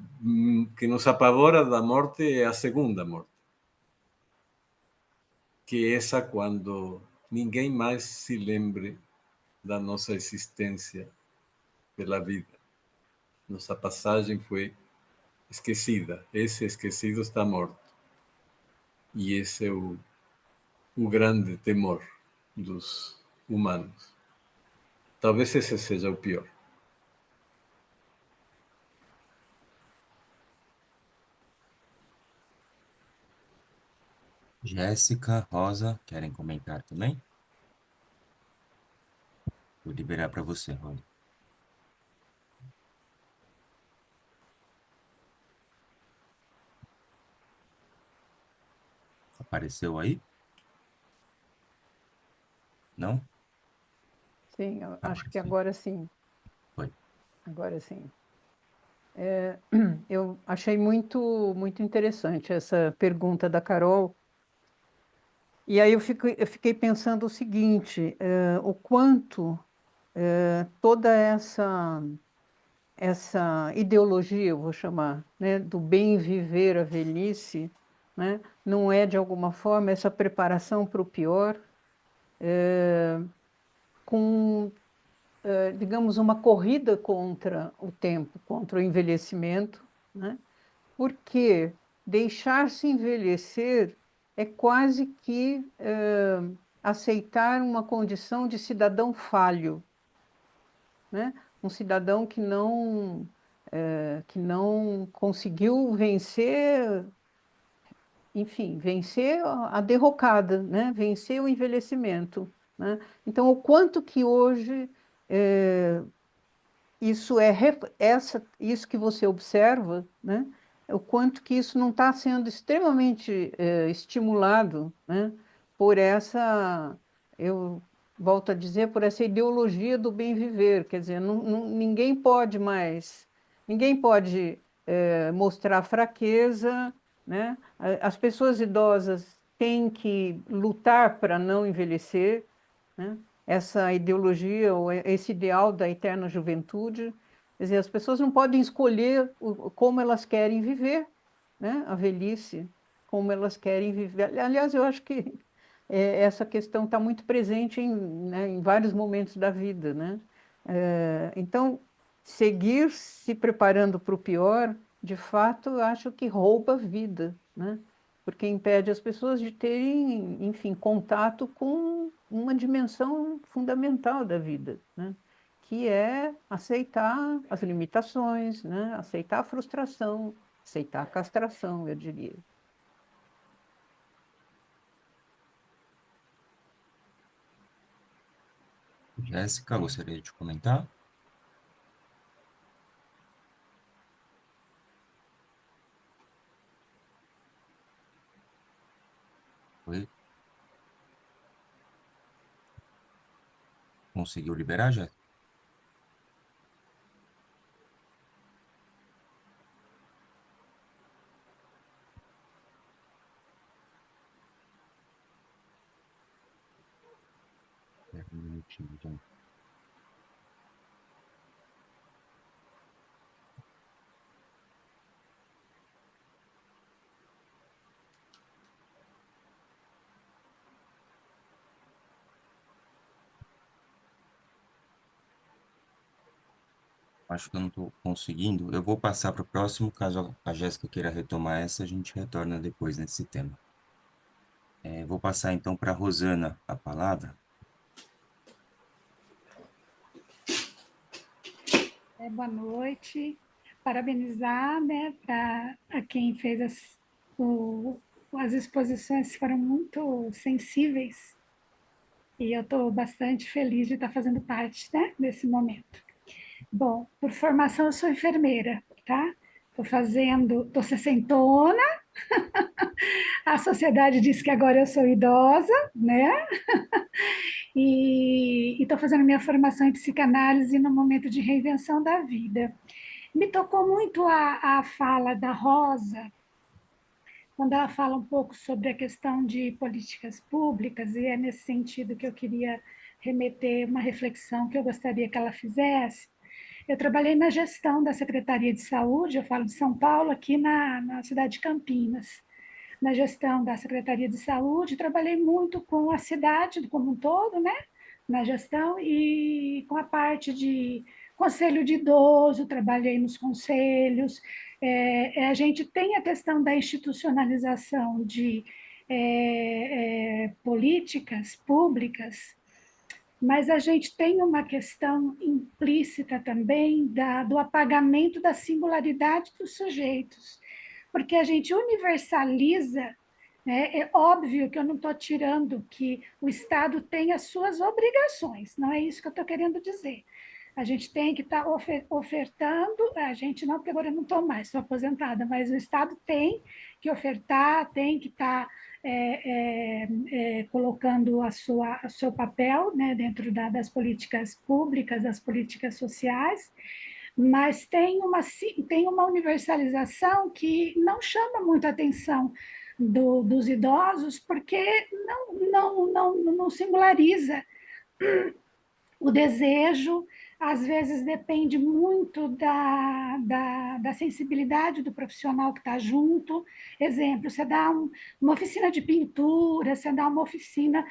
que nos apavora da morte é a segunda morte, que é essa quando ninguém mais se lembre da nossa existência pela vida. Nossa passagem foi esquecida. Esse esquecido está morto. E esse é o grande temor dos humanos. Talvez esse seja o pior. Jéssica, Rosa, querem comentar também? Vou liberar para você, Rosa. Apareceu aí? Não? Sim, eu acho que Apareceu. agora sim, Foi. agora sim. Eu achei muito interessante essa pergunta da Carol. E aí eu fiquei pensando o seguinte, o quanto toda essa ideologia, eu vou chamar, né, do bem viver a velhice, né, não é, de alguma forma, essa preparação para o pior, com, digamos, uma corrida contra o tempo, contra o envelhecimento, né? Porque deixar-se envelhecer é quase que aceitar uma condição de cidadão falho, né? Um cidadão que não conseguiu vencer, enfim, vencer a derrocada, né? Vencer o envelhecimento, né? Então, o quanto que hoje isso que você observa, né? O quanto que isso não está sendo extremamente estimulado, né? Por eu volto a dizer, por essa ideologia do bem viver, quer dizer, ninguém pode mostrar fraqueza, né? As pessoas idosas têm que lutar para não envelhecer, né? Essa ideologia ou esse ideal da eterna juventude. Quer dizer, as pessoas não podem escolher como elas querem viver, né? A velhice, como elas querem viver. Aliás, eu acho que essa questão está muito presente né, em vários momentos da vida, né? Então, seguir se preparando para o pior, de fato, eu acho que rouba a vida, né? Porque impede as pessoas de terem, enfim, contato com uma dimensão fundamental da vida, né? Que é aceitar as limitações, né? Aceitar a frustração, aceitar a castração, eu diria. Jéssica, gostaria de comentar? Oi? Conseguiu liberar, Jéssica? Um minutinho, então. Acho que eu não estou conseguindo. Eu vou passar para o próximo, caso a Jéssica queira retomar essa, a gente retorna depois nesse tema. Vou passar então para a Rosana a palavra. Boa noite. Parabenizar, né, para a quem fez as exposições, foram muito sensíveis e eu estou bastante feliz de estar fazendo parte, né, desse momento. Bom, por formação eu sou enfermeira, tá? Estou sessentona, a sociedade diz que agora eu sou idosa, né? E estou fazendo minha formação em psicanálise no momento de reinvenção da vida. Me tocou muito a fala da Rosa, quando ela fala um pouco sobre a questão de políticas públicas, e é nesse sentido que eu queria remeter uma reflexão que eu gostaria que ela fizesse. Eu trabalhei na gestão da Secretaria de Saúde, eu falo de São Paulo, aqui na cidade de Campinas. Na gestão da Secretaria de Saúde, trabalhei muito com a cidade como um todo, né? Na gestão e com a parte de conselho de idoso, trabalhei nos conselhos. A gente tem a questão da institucionalização de políticas públicas, mas a gente tem uma questão implícita também do apagamento da singularidade dos sujeitos, porque a gente universaliza, né? É óbvio que eu não estou tirando que o Estado tem as suas obrigações, não é isso que eu estou querendo dizer. A gente tem que estar ofertando, a gente não, porque agora eu não estou mais, estou aposentada, mas o Estado tem que ofertar, tem que estar colocando o seu papel, né, dentro das políticas públicas, das políticas sociais, mas tem uma universalização que não chama muito a atenção dos idosos, porque não singulariza o desejo, às vezes depende muito da sensibilidade do profissional que está junto. Exemplo, você dá uma oficina de pintura, você dá uma oficina,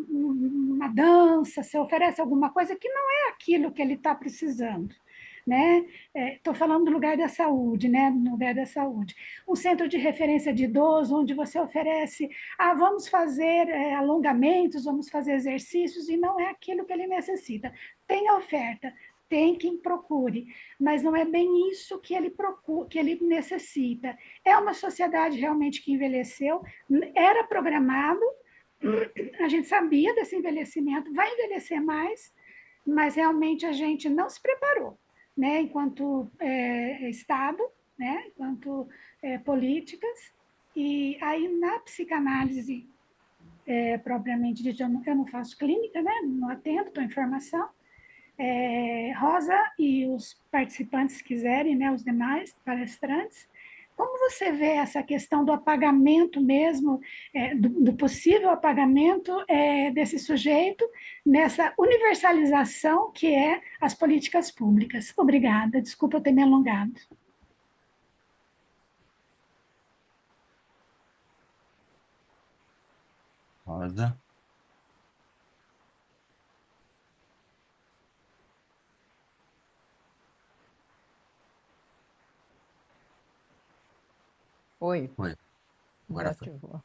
uma dança, você oferece alguma coisa que não é aquilo que ele está precisando, né? Estou falando do lugar da saúde, né? No lugar da saúde. Um centro de referência de idoso, onde você oferece, vamos fazer alongamentos, vamos fazer exercícios, e não é aquilo que ele necessita. Tem a oferta, tem quem procure, mas não é bem isso que ele procura, que ele necessita. É uma sociedade realmente que envelheceu, era programado, a gente sabia desse envelhecimento, vai envelhecer mais, mas realmente a gente não se preparou, né, enquanto Estado, né, enquanto políticas. E aí, na psicanálise, propriamente dita, eu não faço clínica, né, não atendo, estou em formação. Rosa e os participantes quiserem, né, os demais palestrantes, como você vê essa questão do apagamento mesmo, do possível apagamento desse sujeito nessa universalização que é as políticas públicas? Obrigada, desculpa eu ter me alongado. Rosa. Oi, Oi, agora já foi. te vou.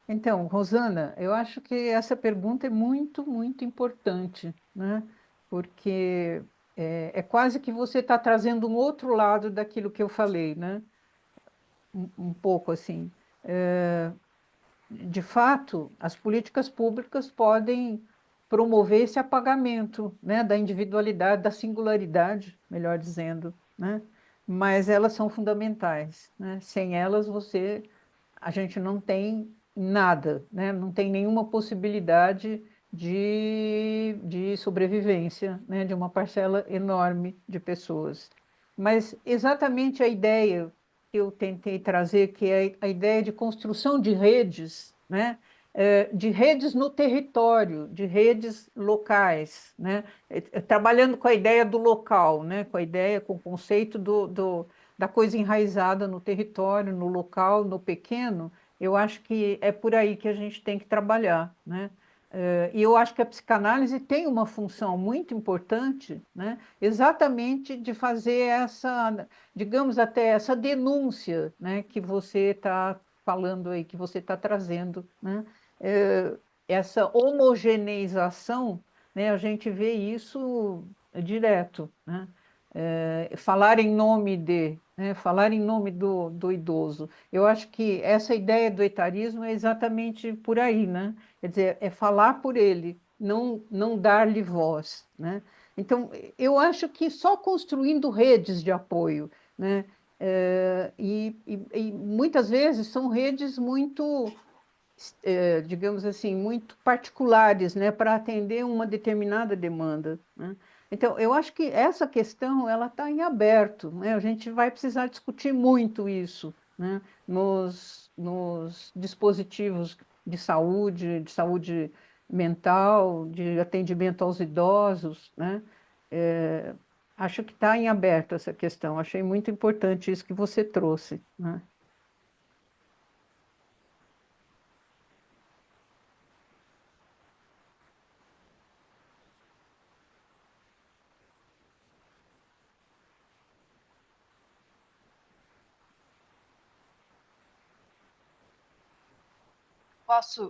Então, Rosana, eu acho que essa pergunta é muito, muito importante, né? Porque é quase que você está trazendo um outro lado daquilo que eu falei, né? Um pouco assim. De fato, as políticas públicas podem promover esse apagamento, né, da individualidade, da singularidade, melhor dizendo, né? Mas elas são fundamentais, né? Sem elas, a gente não tem nada, né? Não tem nenhuma possibilidade de sobrevivência, né? De uma parcela enorme de pessoas. Mas exatamente a ideia que eu tentei trazer, que é a ideia de construção de redes, né? De redes no território, de redes locais, né? Trabalhando com a ideia do local, né? Com o conceito da coisa enraizada no território, no local, no pequeno. Eu acho que é por aí que a gente tem que trabalhar, né? E eu acho que a psicanálise tem uma função muito importante, né, exatamente de fazer essa, digamos, até essa denúncia, né, que você está falando aí, que você está trazendo, né, essa homogeneização, né, a gente vê isso direto, né, falar em nome de, né, falar em nome do idoso. Eu acho que essa ideia do etarismo é exatamente por aí, né? Quer dizer, é falar por ele, não dar-lhe voz, né? Então, eu acho que só construindo redes de apoio, né? E muitas vezes são redes muito, digamos assim, muito particulares, né, para atender uma determinada demanda, né? Então, eu acho que essa questão ela está em aberto, né? A gente vai precisar discutir muito isso, né, nos dispositivos de saúde mental, de atendimento aos idosos, né? É, acho que está em aberto essa questão. Achei muito importante isso que você trouxe, né?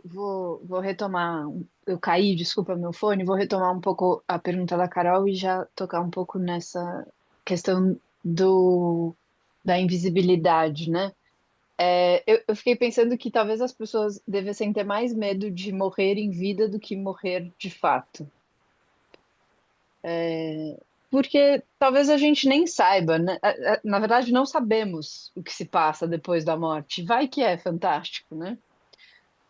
Vou retomar, eu caí, desculpa meu fone, vou retomar um pouco a pergunta da Carol e já tocar um pouco nessa questão da invisibilidade, né? Eu fiquei pensando que talvez as pessoas devessem ter mais medo de morrer em vida do que morrer de fato. Porque talvez a gente nem saiba, né? Na verdade, não sabemos o que se passa depois da morte. Vai que é fantástico, né?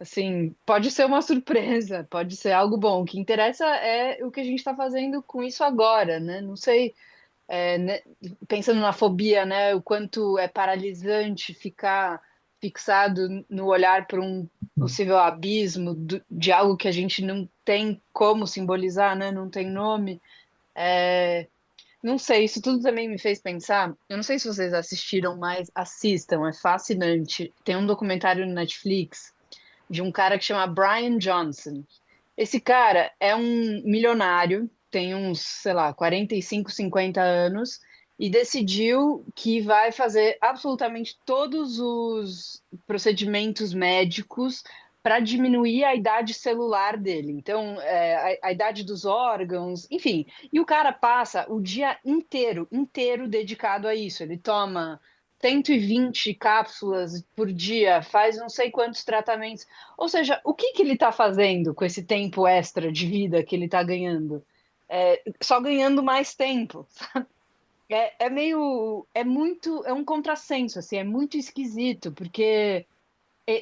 Assim, pode ser uma surpresa, pode ser algo bom. O que interessa é o que a gente está fazendo com isso agora, né? Não sei, né, pensando na fobia, né? O quanto é paralisante ficar fixado no olhar para um possível abismo de algo que a gente não tem como simbolizar, né? Não tem nome. Não sei, isso tudo também me fez pensar. Eu não sei se vocês assistiram, mas assistam, é fascinante. Tem um documentário no Netflix de um cara que chama Brian Johnson. Esse cara é um milionário, tem uns, sei lá, 45, 50 anos, e decidiu que vai fazer absolutamente todos os procedimentos médicos para diminuir a idade celular dele. Então, a idade dos órgãos, enfim. E o cara passa o dia inteiro dedicado a isso. Ele toma 120 cápsulas por dia, faz não sei quantos tratamentos. Ou seja, o que que ele está fazendo com esse tempo extra de vida que ele está ganhando? Só ganhando mais tempo. É um contrassenso, assim, é muito esquisito, porque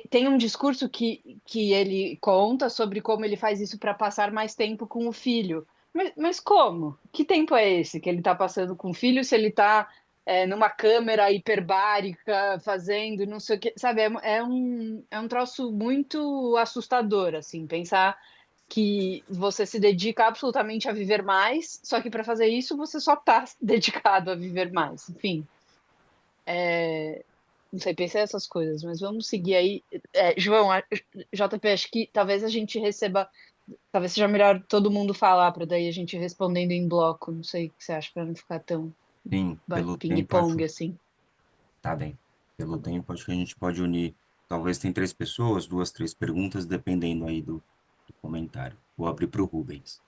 tem um discurso que ele conta sobre como ele faz isso para passar mais tempo com o filho. Mas como? Que tempo é esse que ele está passando com o filho se ele está numa câmera hiperbárica fazendo não sei o que, sabe? É um troço muito assustador, assim, pensar que você se dedica absolutamente a viver mais, só que para fazer isso você só está dedicado a viver mais. Enfim, não sei, pensei essas coisas, mas vamos seguir aí. João, JP, acho que talvez a gente receba, talvez seja melhor todo mundo falar para daí a gente respondendo em bloco. Não sei o que você acha para não ficar tão Sim, pelo tempo, ping-pong acho. assim. Tá bem. Pelo tempo, acho que a gente pode unir. Talvez tem três pessoas, duas, três perguntas, dependendo aí do comentário. Vou abrir para o Rubens.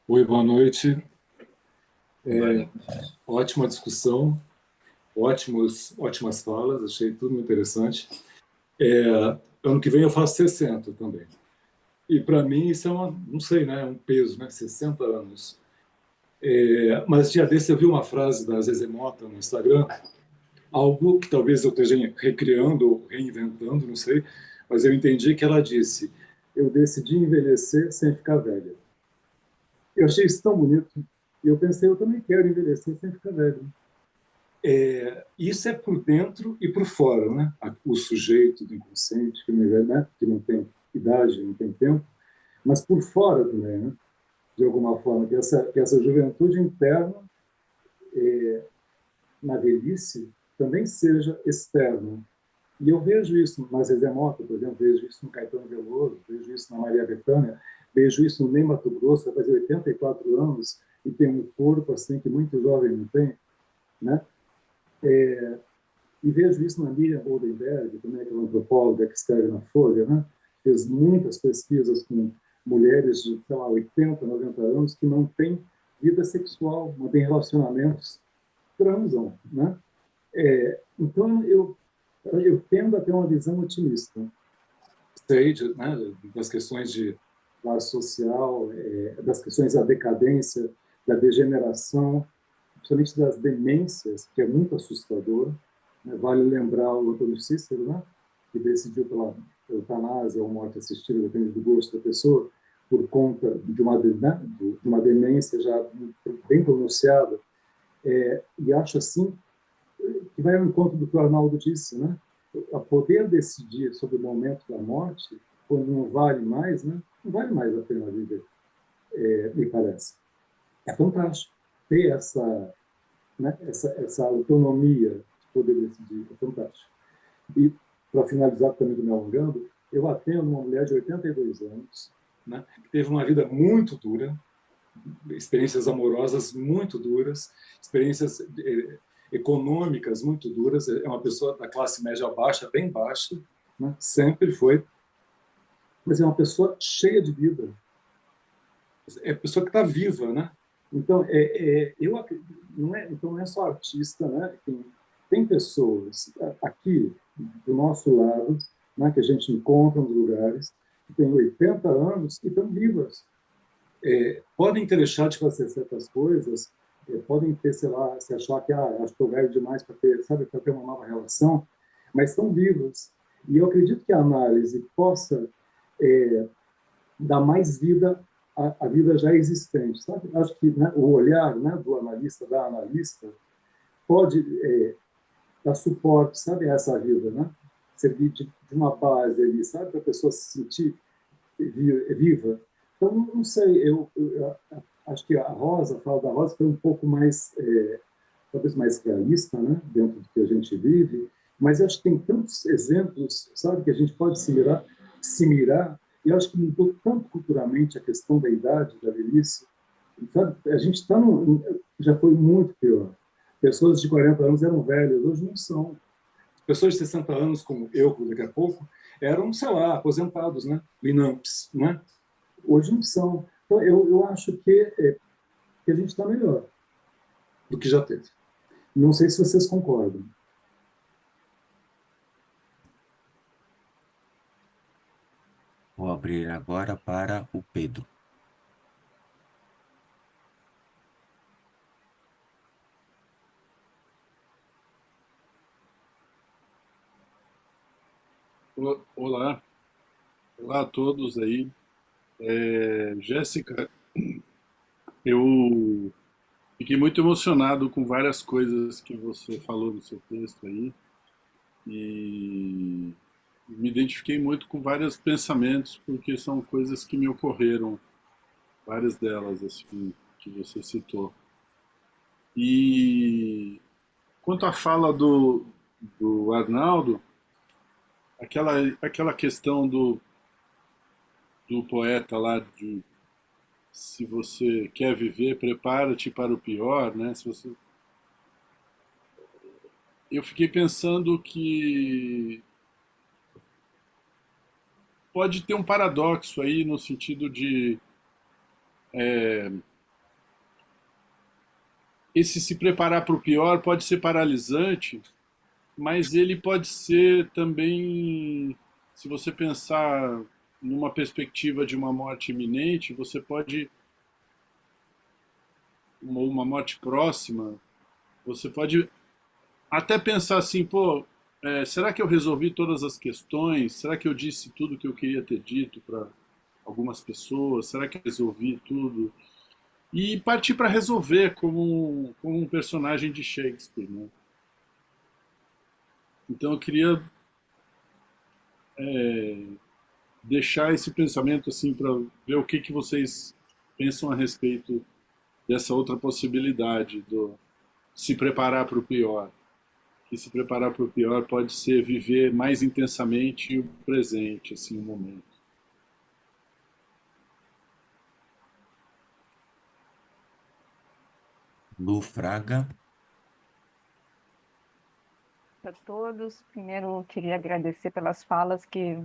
Oi, boa noite. Boa noite. Ótima discussão, ótimas falas, achei tudo muito interessante. Ano que vem eu faço 60 também. E para mim isso é não sei, né, um peso, né, 60 anos. Mas dia desse eu vi uma frase da Zezé Mota no Instagram, algo que talvez eu esteja recriando ou reinventando, não sei, mas eu entendi que ela disse: eu decidi envelhecer sem ficar velha. Eu achei isso tão bonito. E eu pensei, eu também quero envelhecer sem ficar velho. Isso é por dentro e por fora, né? O sujeito do inconsciente, né? Que não tem idade, não tem tempo, mas por fora também, né? De alguma forma, que essa juventude interna, na velhice, também seja externa, E eu vejo isso na Zezé Mota, por exemplo, vejo isso no Caetano Veloso, vejo isso na Maria Bethânia, vejo isso no Ney Matogrosso, vai fazer 84 anos e tem um corpo assim que muito jovem não tem, né? E vejo isso na Miriam Goldenberg, também aquela antropóloga que escreve na Folha, né? Fez muitas pesquisas com mulheres de, sei lá, 80, 90 anos que não têm vida sexual, não têm relacionamentos, transam, né? Então, eu tendo a ter uma visão otimista. Sei, né, das questões de classe social, das questões da decadência, da degeneração, principalmente das demências, que é muito assustador. Né? Vale lembrar o Antônio Cícero, né, que decidiu pela eutanásia ou morte assistida, depende do gosto da pessoa, por conta de uma demência já bem pronunciada. E acho assim que vai ao encontro do que o Arnaldo disse, né? A poder decidir sobre o momento da morte, quando não vale mais, né? Não vale mais a pena viver, me parece. É fantástico ter essa, né? essa autonomia de poder decidir, é fantástico. E, para finalizar também do me alongando, eu atendo uma mulher de 82 anos, né? Que teve uma vida muito dura, experiências amorosas muito duras, experiências econômicas muito duras. É uma pessoa da classe média baixa, bem baixa, né? Sempre foi, mas é uma pessoa cheia de vida. É pessoa que está viva, né? Então, não é só artista, né? Tem pessoas aqui do nosso lado, né, que a gente encontra nos lugares, que têm 80 anos e estão vivas. Podem ter deixado de fazer certas coisas, podem ter, sei lá, se achar que acho que estou velho demais para ter, sabe, para ter uma nova relação, mas estão vivas. E eu acredito que a análise possa dar mais vida à vida já existente, sabe? Acho que, né, o olhar, né, do analista, da analista, pode dar suporte, sabe, a essa vida, né? Servir de uma base ali, sabe, para a pessoa se sentir viva. Então, não sei, eu acho que a fala da Rosa foi um pouco mais, talvez mais realista, né, dentro do que a gente vive, mas eu acho que tem tantos exemplos, sabe, que a gente pode se mirar, e eu acho que mudou tanto culturalmente a questão da idade, da velhice, sabe? A gente já foi muito pior. Pessoas de 40 anos eram velhas, hoje não são. Pessoas de 60 anos, como eu, daqui a pouco, eram, sei lá, aposentados, né? Linamps, né? Hoje não são. Então, eu acho que a gente está melhor do que já teve. Não sei se vocês concordam. Vou abrir agora para o Pedro. Olá, olá a todos aí. Jéssica, eu fiquei muito emocionado com várias coisas que você falou no seu texto aí e me identifiquei muito com vários pensamentos porque são coisas que me ocorreram, várias delas assim que você citou. E quanto à fala do Arnaldo, aquela questão do poeta lá de se você quer viver, prepara-te para o pior, né? Eu fiquei pensando que pode ter um paradoxo aí no sentido de esse se preparar para o pior pode ser paralisante, mas ele pode ser também, se você pensar numa perspectiva de uma morte iminente, você pode, ou uma morte próxima, você pode até pensar assim, pô, será que eu resolvi todas as questões? Será que eu disse tudo que eu queria ter dito para algumas pessoas? Será que eu resolvi tudo? E partir para resolver como um personagem de Shakespeare, né? Então eu queria deixar esse pensamento assim para ver o que vocês pensam a respeito dessa outra possibilidade do se preparar para o pior. que se preparar para o pior pode ser viver mais intensamente o presente, assim, o momento. Lu Fraga. A todos. Primeiro, eu queria agradecer pelas falas que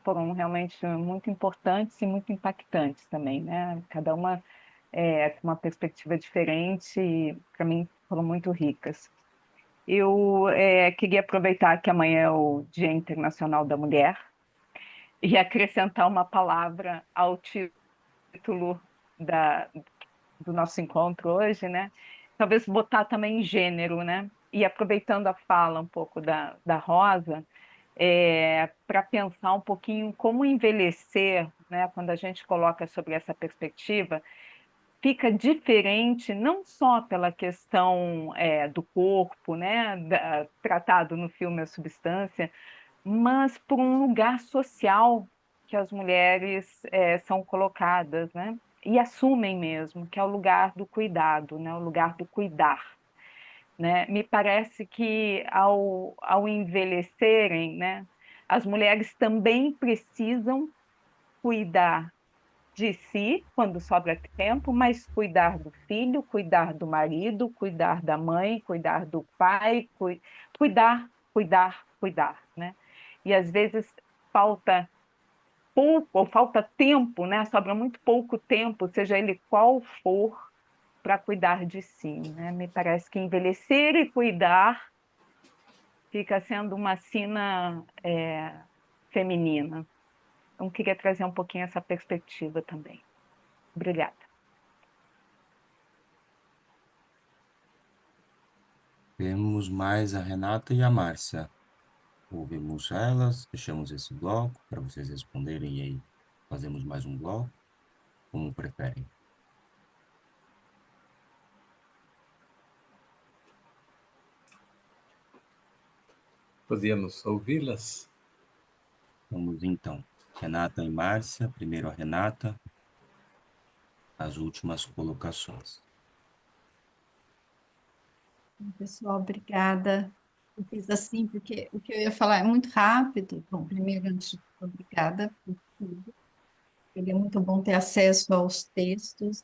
foram realmente muito importantes e muito impactantes também, né? Cada uma com uma perspectiva diferente e, para mim, foram muito ricas. Eu queria aproveitar que amanhã é o Dia Internacional da Mulher e acrescentar uma palavra ao título do nosso encontro hoje, né? Talvez botar também gênero, né? E aproveitando a fala um pouco da Rosa, para pensar um pouquinho como envelhecer, né? Quando a gente coloca sobre essa perspectiva, fica diferente não só pela questão do corpo, né? Tratado no filme A Substância, mas por um lugar social que as mulheres são colocadas, né? E assumem mesmo, que é o lugar do cuidado, né? O lugar do cuidar, né? Me parece que ao envelhecerem, né? As mulheres também precisam cuidar de si quando sobra tempo, mas cuidar do filho, cuidar do marido, cuidar da mãe, cuidar do pai, cuidar, né? E às vezes falta pouco ou falta tempo, né? Sobra muito pouco tempo, seja ele qual for, para cuidar de si, né? Me parece que envelhecer e cuidar fica sendo uma sina feminina. Então, queria trazer um pouquinho essa perspectiva também. Obrigada. Temos mais a Renata e a Márcia. Ouvimos elas, fechamos esse bloco para vocês responderem e aí fazemos mais um bloco, como preferem. Podíamos ouvi-las? Vamos então. Renata e Márcia, primeiro a Renata, as últimas colocações. Pessoal, obrigada. Eu fiz assim porque o que eu ia falar é muito rápido. Bom, primeiro, antes de tudo, obrigada por tudo. Seria muito bom ter acesso aos textos,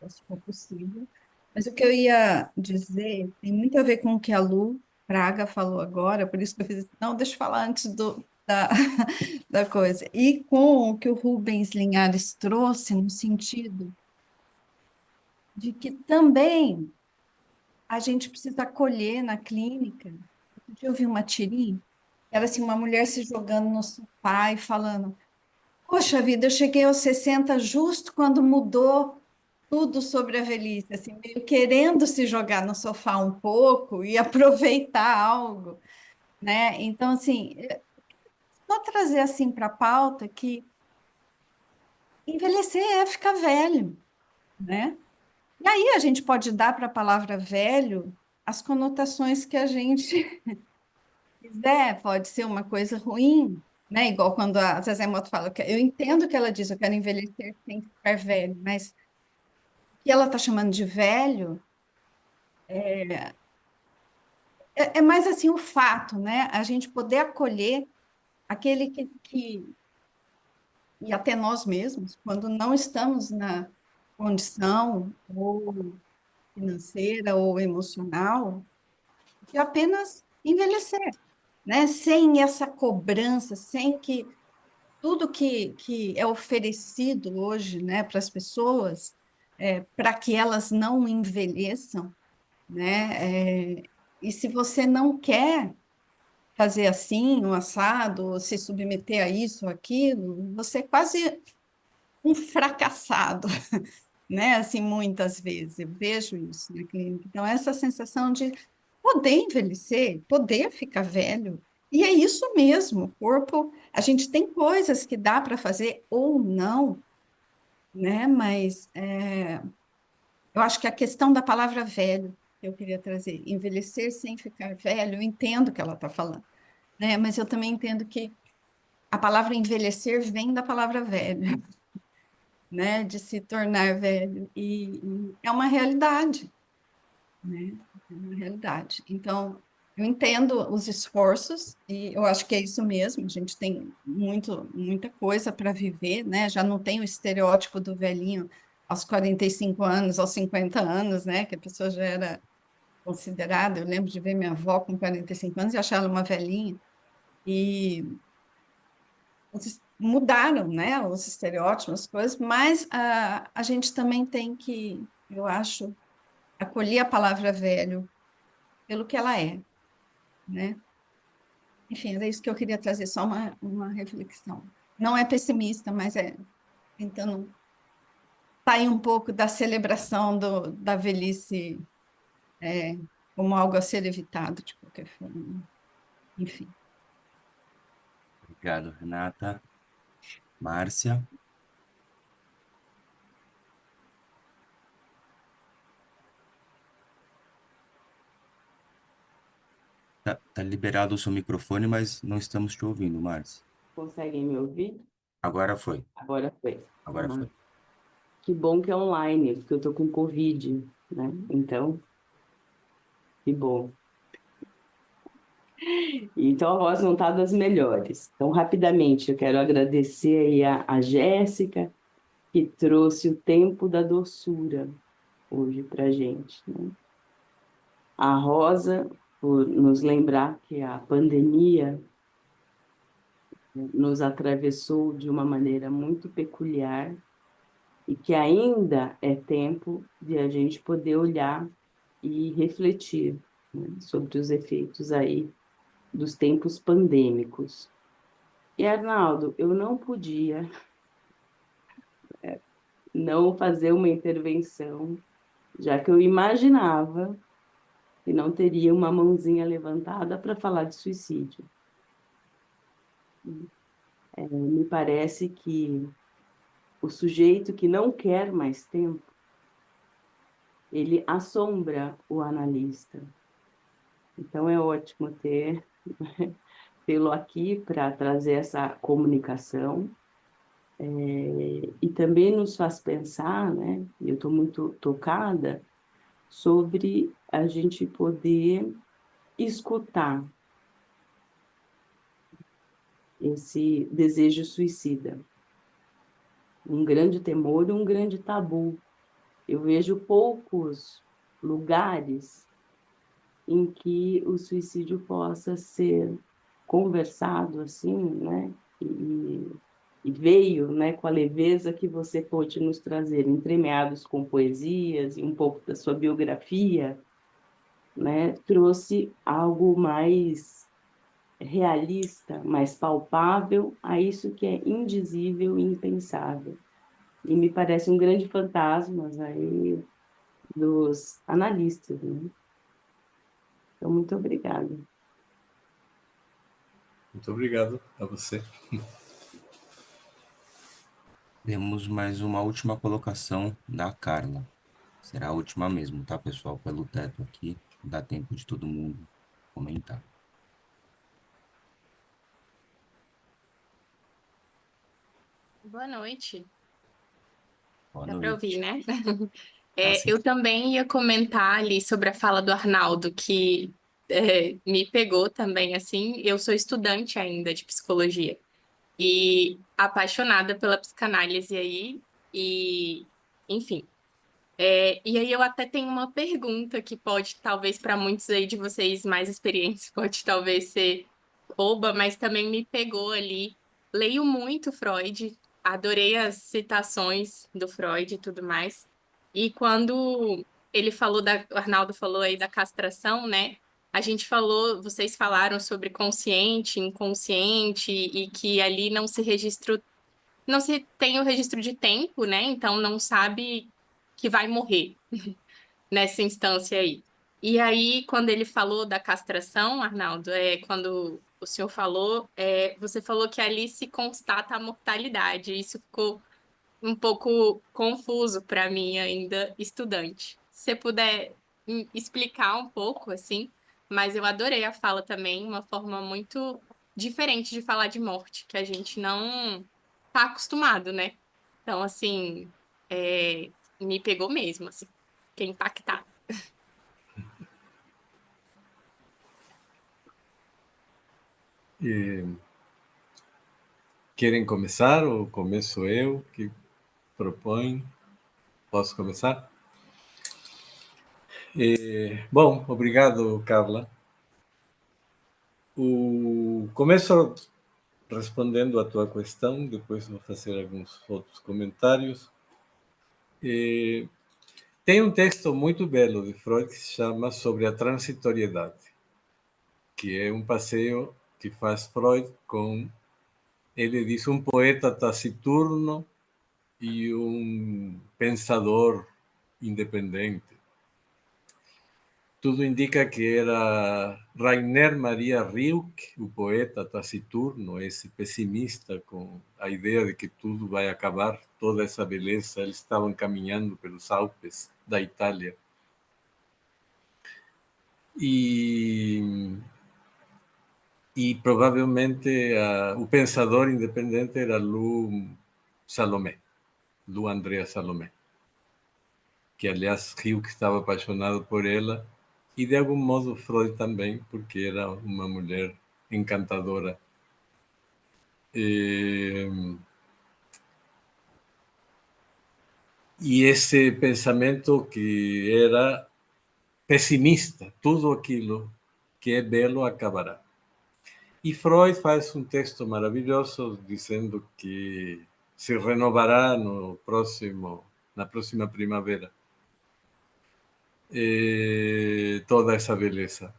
se for possível. Mas o que eu ia dizer tem muito a ver com o que a Lu Praga falou agora, por isso que eu fiz assim, não, deixa eu falar antes da coisa. E com o que o Rubens Linhares trouxe, no sentido de que também a gente precisa acolher na clínica. Outro dia eu vi uma tirinha, era assim, uma mulher se jogando no sofá e falando, poxa vida, eu cheguei aos 60 justo quando mudou tudo sobre a velhice, assim, meio querendo se jogar no sofá um pouco e aproveitar algo, né? Então, assim, só trazer assim para a pauta que envelhecer é ficar velho, né? E aí a gente pode dar para a palavra velho as conotações que a gente quiser, pode ser uma coisa ruim, né? Igual quando a Zezé Mota fala, que eu entendo que ela diz, eu quero envelhecer sem ficar velho, mas o que ela está chamando de velho é mais assim o fato, né? A gente poder acolher aquele e até nós mesmos, quando não estamos na condição ou financeira ou emocional, de apenas envelhecer, né? Sem essa cobrança, sem que tudo que é oferecido hoje, né, para as pessoas, para que elas não envelheçam, né? E se você não quer fazer assim, um assado, ou se submeter a isso ou aquilo, você é quase um fracassado, né? Assim, muitas vezes eu vejo isso na clínica. Então, essa sensação de poder envelhecer, poder ficar velho, e é isso mesmo, o corpo, a gente tem coisas que dá para fazer ou não, né? Mas eu acho que a questão da palavra velho, que eu queria trazer, envelhecer sem ficar velho, eu entendo o que ela está falando, né? Mas eu também entendo que a palavra envelhecer vem da palavra velho, né? De se tornar velho, e é uma realidade, né? É uma realidade. Então, Eu entendo os esforços e eu acho que é isso mesmo. A gente tem muita coisa para viver, né? Já não tem o estereótipo do velhinho aos 45 anos, aos 50 anos, né? Que a pessoa já era considerada. Eu lembro de ver minha avó com 45 anos e achar ela uma velhinha. E mudaram, né? Os estereótipos, as coisas, mas a gente também tem que, eu acho, acolher a palavra velho pelo que ela é, né? Enfim, era isso que eu queria trazer, só uma reflexão. Não é pessimista, mas é tentando sair um pouco da celebração da velhice é, como algo a ser evitado de qualquer forma. Enfim. Obrigado, Renata. Márcia, tá liberado o seu microfone, mas não estamos te ouvindo, Márcia. Conseguem me ouvir? Agora foi, Agora foi. agora Ah, foi. que bom que é online, porque eu tô com Covid, né? Então, que bom. Então a voz não está das melhores. Então, rapidamente, eu quero agradecer aí a Jéssica, que trouxe o tempo da doçura hoje para gente, né? A Rosa, por nos lembrar que a pandemia nos atravessou de uma maneira muito peculiar e que ainda é tempo de a gente poder olhar e refletir, né, sobre os efeitos aí dos tempos pandêmicos. E, Arnaldo, eu não podia não fazer uma intervenção, já que eu imaginava que não teria uma mãozinha levantada para falar de suicídio. Me parece que o sujeito que não quer mais tempo, ele assombra o analista. Então é ótimo tê-lo aqui para trazer essa comunicação, e também nos faz pensar, né? Eu estou muito tocada sobre a gente poder escutar esse desejo suicida, um grande temor e um grande tabu. Eu vejo poucos lugares em que o suicídio possa ser conversado assim, né? E veio, né, com a leveza que você pôde nos trazer, entremeados com poesias e um pouco da sua biografia, né? Trouxe algo mais realista, mais palpável a isso que é indizível e impensável. E me parece um grande fantasma aí dos analistas, né? Então, muito obrigada. Muito obrigado a você. Temos mais uma última colocação da Carla. Será a última mesmo, tá, pessoal? Pelo teto aqui, dá tempo de todo mundo comentar. Boa noite. Boa Dá para noite. ouvir, né? Tá sim. Eu também ia comentar ali sobre a fala do Arnaldo, que me pegou também, assim. Eu sou estudante ainda de psicologia e apaixonada pela psicanálise aí, e enfim. E aí eu até tenho uma pergunta que pode, talvez, para muitos aí de vocês mais experientes, pode talvez ser boba, mas também me pegou ali. Leio muito Freud, adorei as citações do Freud e tudo mais. E quando ele falou o Arnaldo falou aí da castração, né? A gente falou, vocês falaram sobre consciente, inconsciente e que ali não se registra, não se tem o registro de tempo, né? Então não sabe que vai morrer nessa instância aí. E aí, quando ele falou da castração, Arnaldo, quando o senhor falou, você falou que ali se constata a mortalidade. Isso ficou um pouco confuso para mim ainda, estudante. Se você puder explicar um pouco, assim, mas eu adorei a fala também, uma forma muito diferente de falar de morte, que a gente não tá acostumado, né? Então, assim, me pegou mesmo, assim, fiquei impactada. Querem começar ou começo eu? Que propõe? Posso começar? Bom, obrigado, Carla. Começo respondendo à tua questão, depois vou fazer alguns outros comentários. Tem um texto muito belo de Freud que se chama Sobre a Transitoriedade, que é um passeio que faz Freud com, ele diz, um poeta taciturno e um pensador independente. Tudo indica que era Rainer Maria Rilke, o poeta taciturno, esse pessimista com a ideia de que tudo vai acabar, toda essa beleza. Eles estavam caminhando pelos Alpes da Itália. E provavelmente o pensador independente era Lou Salomé, Lou Andrea Salomé, que, aliás, Rilke estava apaixonado por ela, e de algum modo Freud também, porque era uma mulher encantadora. E esse pensamento que era pessimista, tudo aquilo que é belo acabará. E Freud faz um texto maravilhoso dizendo que se renovará na próxima primavera toda essa beleza.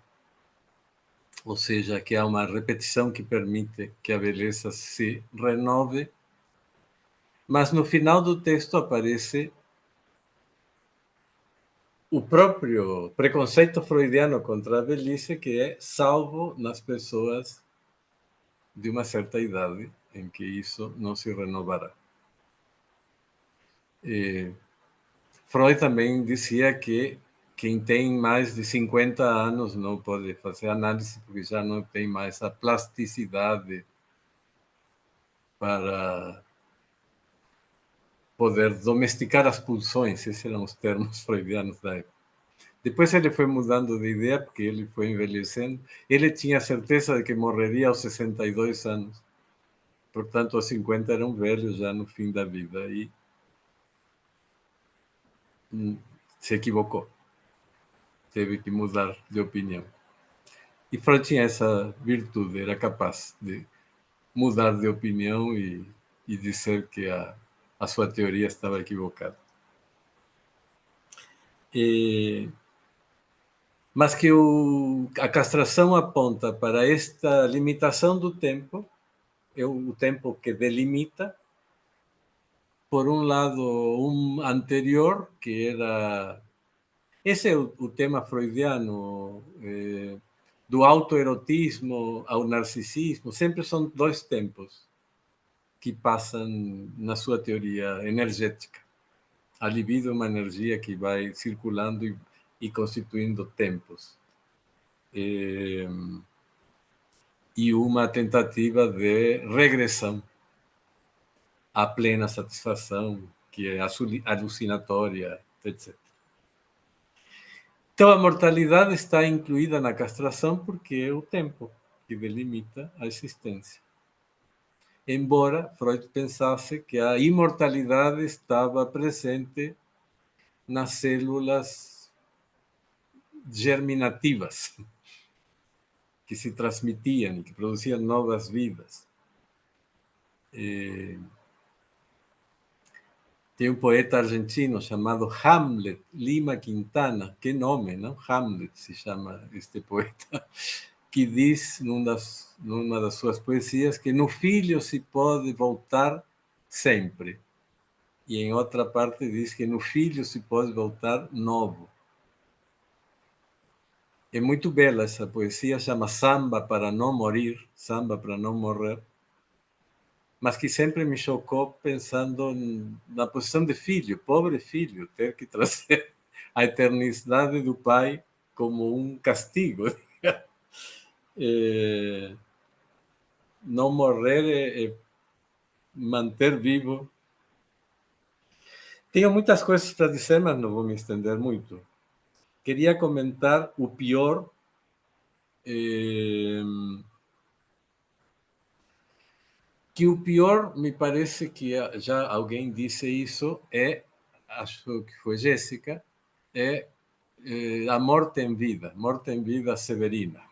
Ou seja, que há uma repetição que permite que a beleza se renove, mas no final do texto aparece o próprio preconceito freudiano contra a velhice, que é salvo nas pessoas de uma certa idade, em que isso não se renovará. Freud também dizia que quem tem mais de 50 anos não pode fazer análise, porque já não tem mais a plasticidade para poder domesticar as pulsões. Esses eram os termos freudianos da época. Depois ele foi mudando de ideia, porque ele foi envelhecendo. Ele tinha certeza de que morreria aos 62 anos. Portanto, aos 50 era um velho já no fim da vida. E se equivocou. Teve que mudar de opinião. E Freud tinha essa virtude, era capaz de mudar de opinião e dizer que a sua teoria estava equivocada. Mas que a castração aponta para esta limitação do tempo, é o tempo que delimita, por um lado, um anterior, que era... Esse é o tema freudiano, do autoerotismo ao narcisismo. Sempre são dois tempos que passam na sua teoria energética. A libido é uma energia que vai circulando e constituindo tempos. E uma tentativa de regressão à plena satisfação, que é alucinatória, etc. Então, a mortalidade está incluída na castração porque é o tempo que delimita a existência. Embora Freud pensasse que a imortalidade estava presente nas células germinativas, que se transmitiam e que produziam novas vidas. Tem um poeta argentino chamado Hamlet Lima Quintana, que nome, não? Hamlet se chama este poeta, que diz numa das suas poesias que no filho se pode voltar sempre. E em outra parte diz que no filho se pode voltar novo. É muito bela essa poesia, chama Samba para não morir, Samba para não morrer, mas que sempre me chocou pensando na posição de filho, pobre filho, ter que trazer a eternidade do pai como um castigo. Não morrer é manter vivo. Tenho muitas coisas para dizer, mas não vou me estender muito. Queria comentar o pior que o pior, me parece que já alguém disse isso, acho que foi Jéssica, é a morte em vida severina.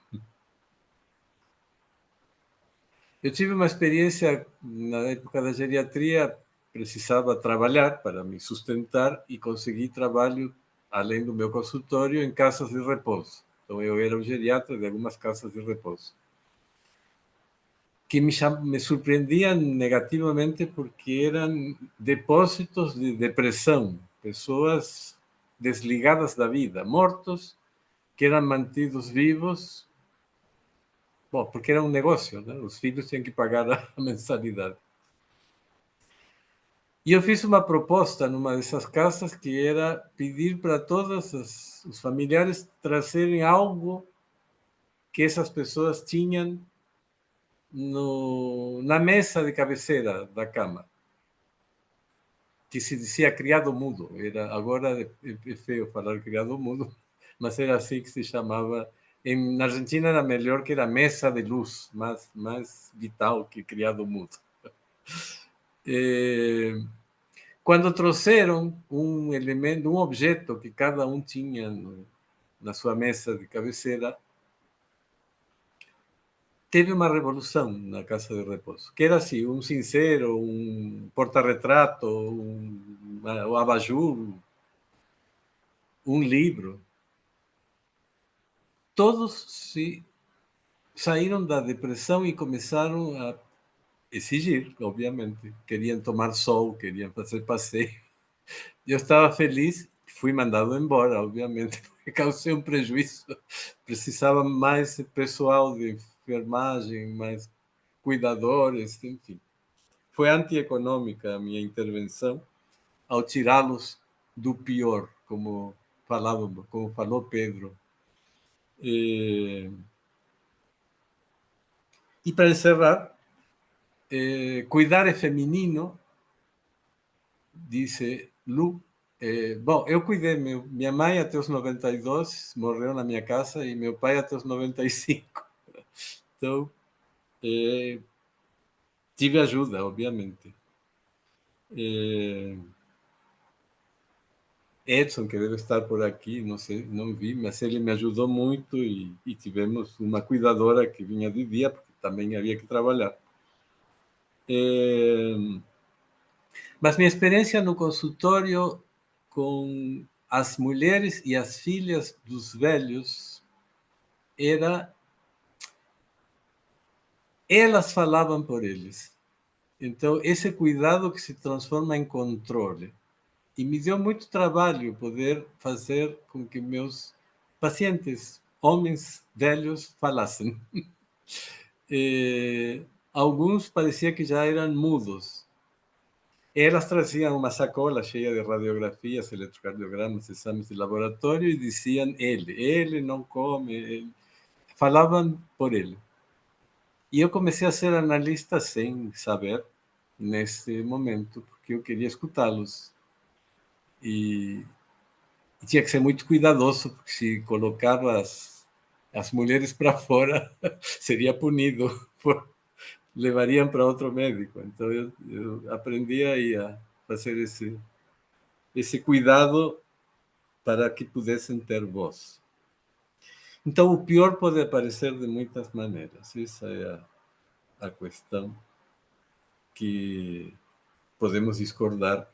Eu tive uma experiência na época da geriatria, precisava trabalhar para me sustentar e consegui trabalho, além do meu consultório, em casas de repouso. Então, eu era o geriatra de algumas casas de repouso, que me surpreendiam negativamente porque eram depósitos de depressão, pessoas desligadas da vida, mortos, que eram mantidos vivos. Bom, porque era um negócio, né? Os filhos tinham que pagar a mensalidade. E eu fiz uma proposta numa dessas casas que era pedir para todos os familiares trazerem algo que essas pessoas tinham na mesa de cabeceira da cama, que se dizia criado mudo. Agora é feio falar criado mudo, mas era assim que se chamava. Na Argentina era melhor, que era mesa de luz, mais vital que criado mudo. Quando trouxeram um elemento, um objeto que cada um tinha na sua mesa de cabeceira, teve uma revolução na casa de repouso, que era assim, um sincero, um porta-retrato, um abajur, um livro. Todos saíram da depressão e começaram a exigir, obviamente. Queriam tomar sol, queriam fazer passeio. Eu estava feliz, fui mandado embora, obviamente, porque causei um prejuízo. Precisava mais pessoal de enfermagem, mais cuidadores, enfim. Foi antieconômica a minha intervenção ao tirá-los do pior, como falou Pedro. E para encerrar, cuidar é feminino, disse Lu. Bom, eu cuidei, minha mãe até os 92, morreu na minha casa, e meu pai até os 95. Então, tive ajuda, obviamente. Edson, que deve estar por aqui, não sei, não vi, mas ele me ajudou muito e tivemos uma cuidadora que vinha de dia, porque também havia que trabalhar. Mas minha experiência no consultório com as mulheres e as filhas dos velhos era... Elas falavam por eles. Então, esse cuidado que se transforma em controle. E me deu muito trabalho poder fazer com que meus pacientes, homens velhos, falassem. Alguns parecia que já eram mudos. Elas traziam uma sacola cheia de radiografias, eletrocardiogramas, exames de laboratório e diziam ele não come, ele. Falavam por ele. E eu comecei a ser analista sem saber, nesse momento, porque eu queria escutá-los. E tinha que ser muito cuidadoso, porque se colocava as mulheres para fora, seria punido, levariam para outro médico. Então, eu aprendi a fazer esse cuidado para que pudessem ter voz. Então, o pior pode aparecer de muitas maneiras. Essa é a questão que podemos discordar.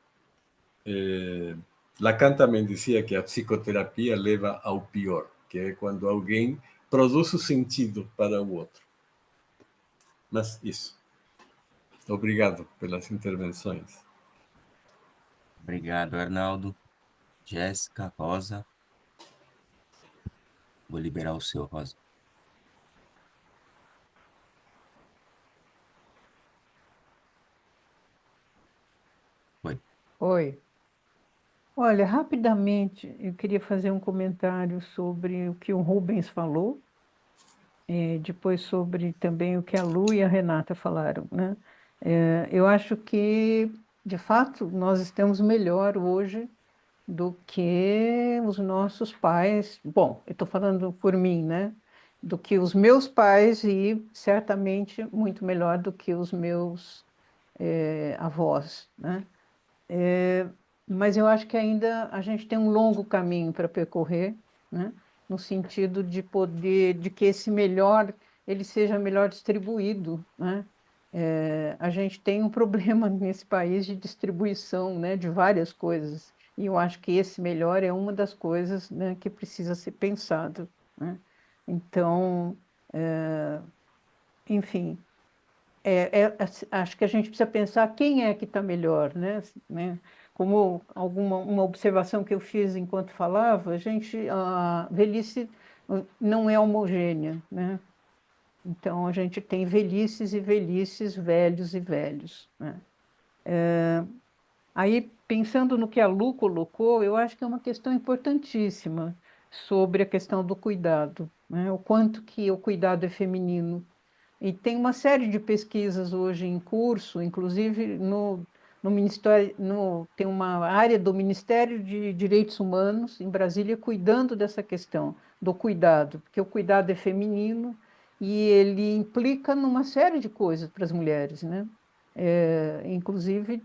Lacan também dizia que a psicoterapia leva ao pior, que é quando alguém produz o sentido para o outro. Mas isso. Obrigado pelas intervenções. Obrigado, Arnaldo. Jéssica, Rosa. Vou liberar o seu, Rosa. Oi. Oi. Olha, rapidamente, eu queria fazer um comentário sobre o que o Rubens falou, depois sobre também o que a Lu e a Renata falaram, né? Eu acho que, de fato, nós estamos melhor hoje do que os nossos pais. Bom, eu estou falando por mim, né? do que os meus pais e certamente muito melhor do que os meus avós, né? Mas eu acho que ainda a gente tem um longo caminho para percorrer, né? No sentido de poder, de que esse melhor, ele seja melhor distribuído, né? A gente tem um problema nesse país de distribuição, né, de várias coisas, e eu acho que esse melhor é uma das coisas, né, que precisa ser pensado, né? Então, enfim, acho que a gente precisa pensar quem é que está melhor, né? Como uma observação que eu fiz enquanto falava, a velhice não é homogênea, né? Então, a gente tem velhices e velhices, velhos e velhos, né? Aí, pensando no que a Lu colocou, eu acho que é uma questão importantíssima sobre a questão do cuidado, né? O quanto que o cuidado é feminino. E tem uma série de pesquisas hoje em curso, inclusive no Ministério, tem uma área do Ministério de Direitos Humanos, em Brasília, cuidando dessa questão do cuidado, porque o cuidado é feminino e ele implica numa série de coisas para as mulheres, né? Inclusive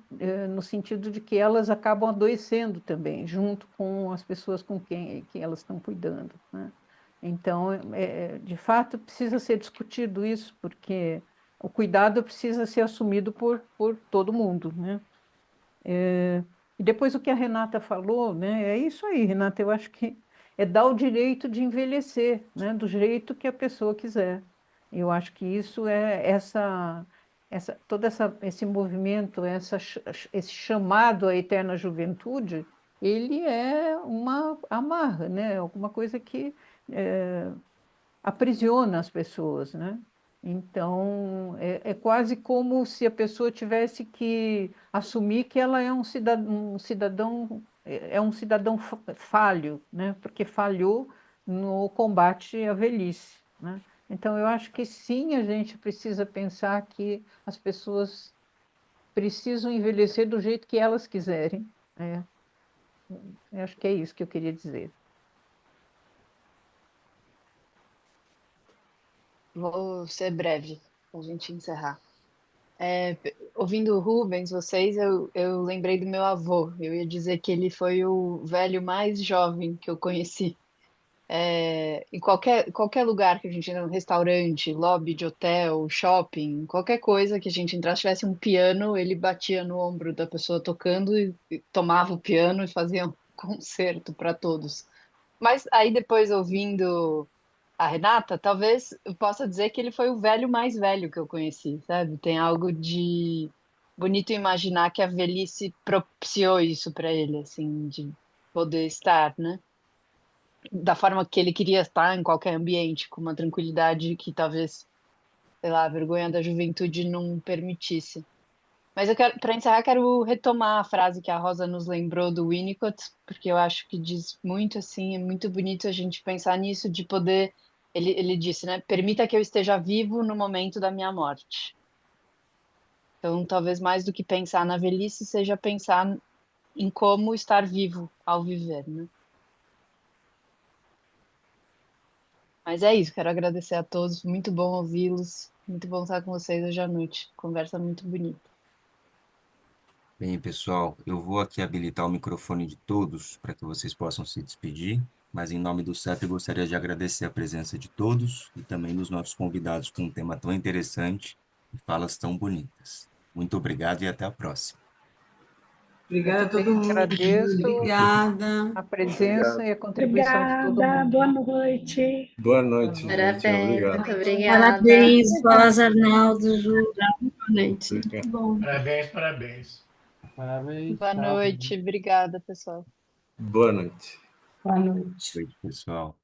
no sentido de que elas acabam adoecendo também, junto com as pessoas com quem que elas estão cuidando, né? Então, de fato, precisa ser discutido isso, porque o cuidado precisa ser assumido por todo mundo, né? E depois o que a Renata falou, né? É isso aí, Renata, eu acho que é dar o direito de envelhecer, né? Do jeito que a pessoa quiser. Eu acho que isso é esse movimento, esse chamado à eterna juventude, ele é uma amarra, né? Alguma coisa que aprisiona as pessoas, né? Então, é quase como se a pessoa tivesse que assumir que ela é um cidadão falho, né? Porque falhou no combate à velhice, né? Então, eu acho que sim, a gente precisa pensar que as pessoas precisam envelhecer do jeito que elas quiserem, né? Eu acho que é isso que eu queria dizer. Vou ser breve para a gente encerrar. Ouvindo o Rubens, eu lembrei do meu avô. Eu ia dizer que ele foi o velho mais jovem que eu conheci. Em qualquer lugar que a gente entra, no restaurante, lobby de hotel, shopping, qualquer coisa que a gente entrasse, tivesse um piano, ele batia no ombro da pessoa tocando e tomava o piano e fazia um concerto para todos. Mas aí depois, ouvindo a Renata, talvez eu possa dizer que ele foi o velho mais velho que eu conheci, sabe? Tem algo de bonito imaginar que a velhice propiciou isso para ele, assim, de poder estar, né? Da forma que ele queria estar em qualquer ambiente, com uma tranquilidade que talvez, sei lá, a vergonha da juventude não permitisse. Mas eu quero, para encerrar, quero retomar a frase que a Rosa nos lembrou do Winnicott, porque eu acho que diz muito assim, é muito bonito a gente pensar nisso, de poder. Ele disse, né? Permita que eu esteja vivo no momento da minha morte. Então, talvez mais do que pensar na velhice, seja pensar em como estar vivo ao viver, né? Mas é isso, quero agradecer a todos, muito bom ouvi-los, muito bom estar com vocês hoje à noite. Conversa muito bonita. Bem, pessoal, eu vou aqui habilitar o microfone de todos para que vocês possam se despedir, mas em nome do CEP eu gostaria de agradecer a presença de todos e também dos nossos convidados com um tema tão interessante e falas tão bonitas. Muito obrigado e até a próxima. Obrigada a todo mundo. Agradeço Obrigada. a presença e a contribuição de todo Obrigada, mundo. boa noite. Boa noite, gente. Parabéns, Obrigado. muito obrigada. Parabéns, Palas Arnaldo, Ju. Boa noite. Obrigado. Bom. Parabéns, parabéns. Parabéns. Boa Tchau. noite, obrigada, pessoal. Boa noite. Boa noite. Boa noite, pessoal.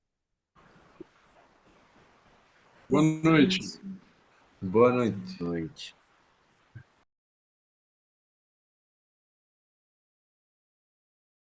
Boa noite. Boa noite. Boa noite.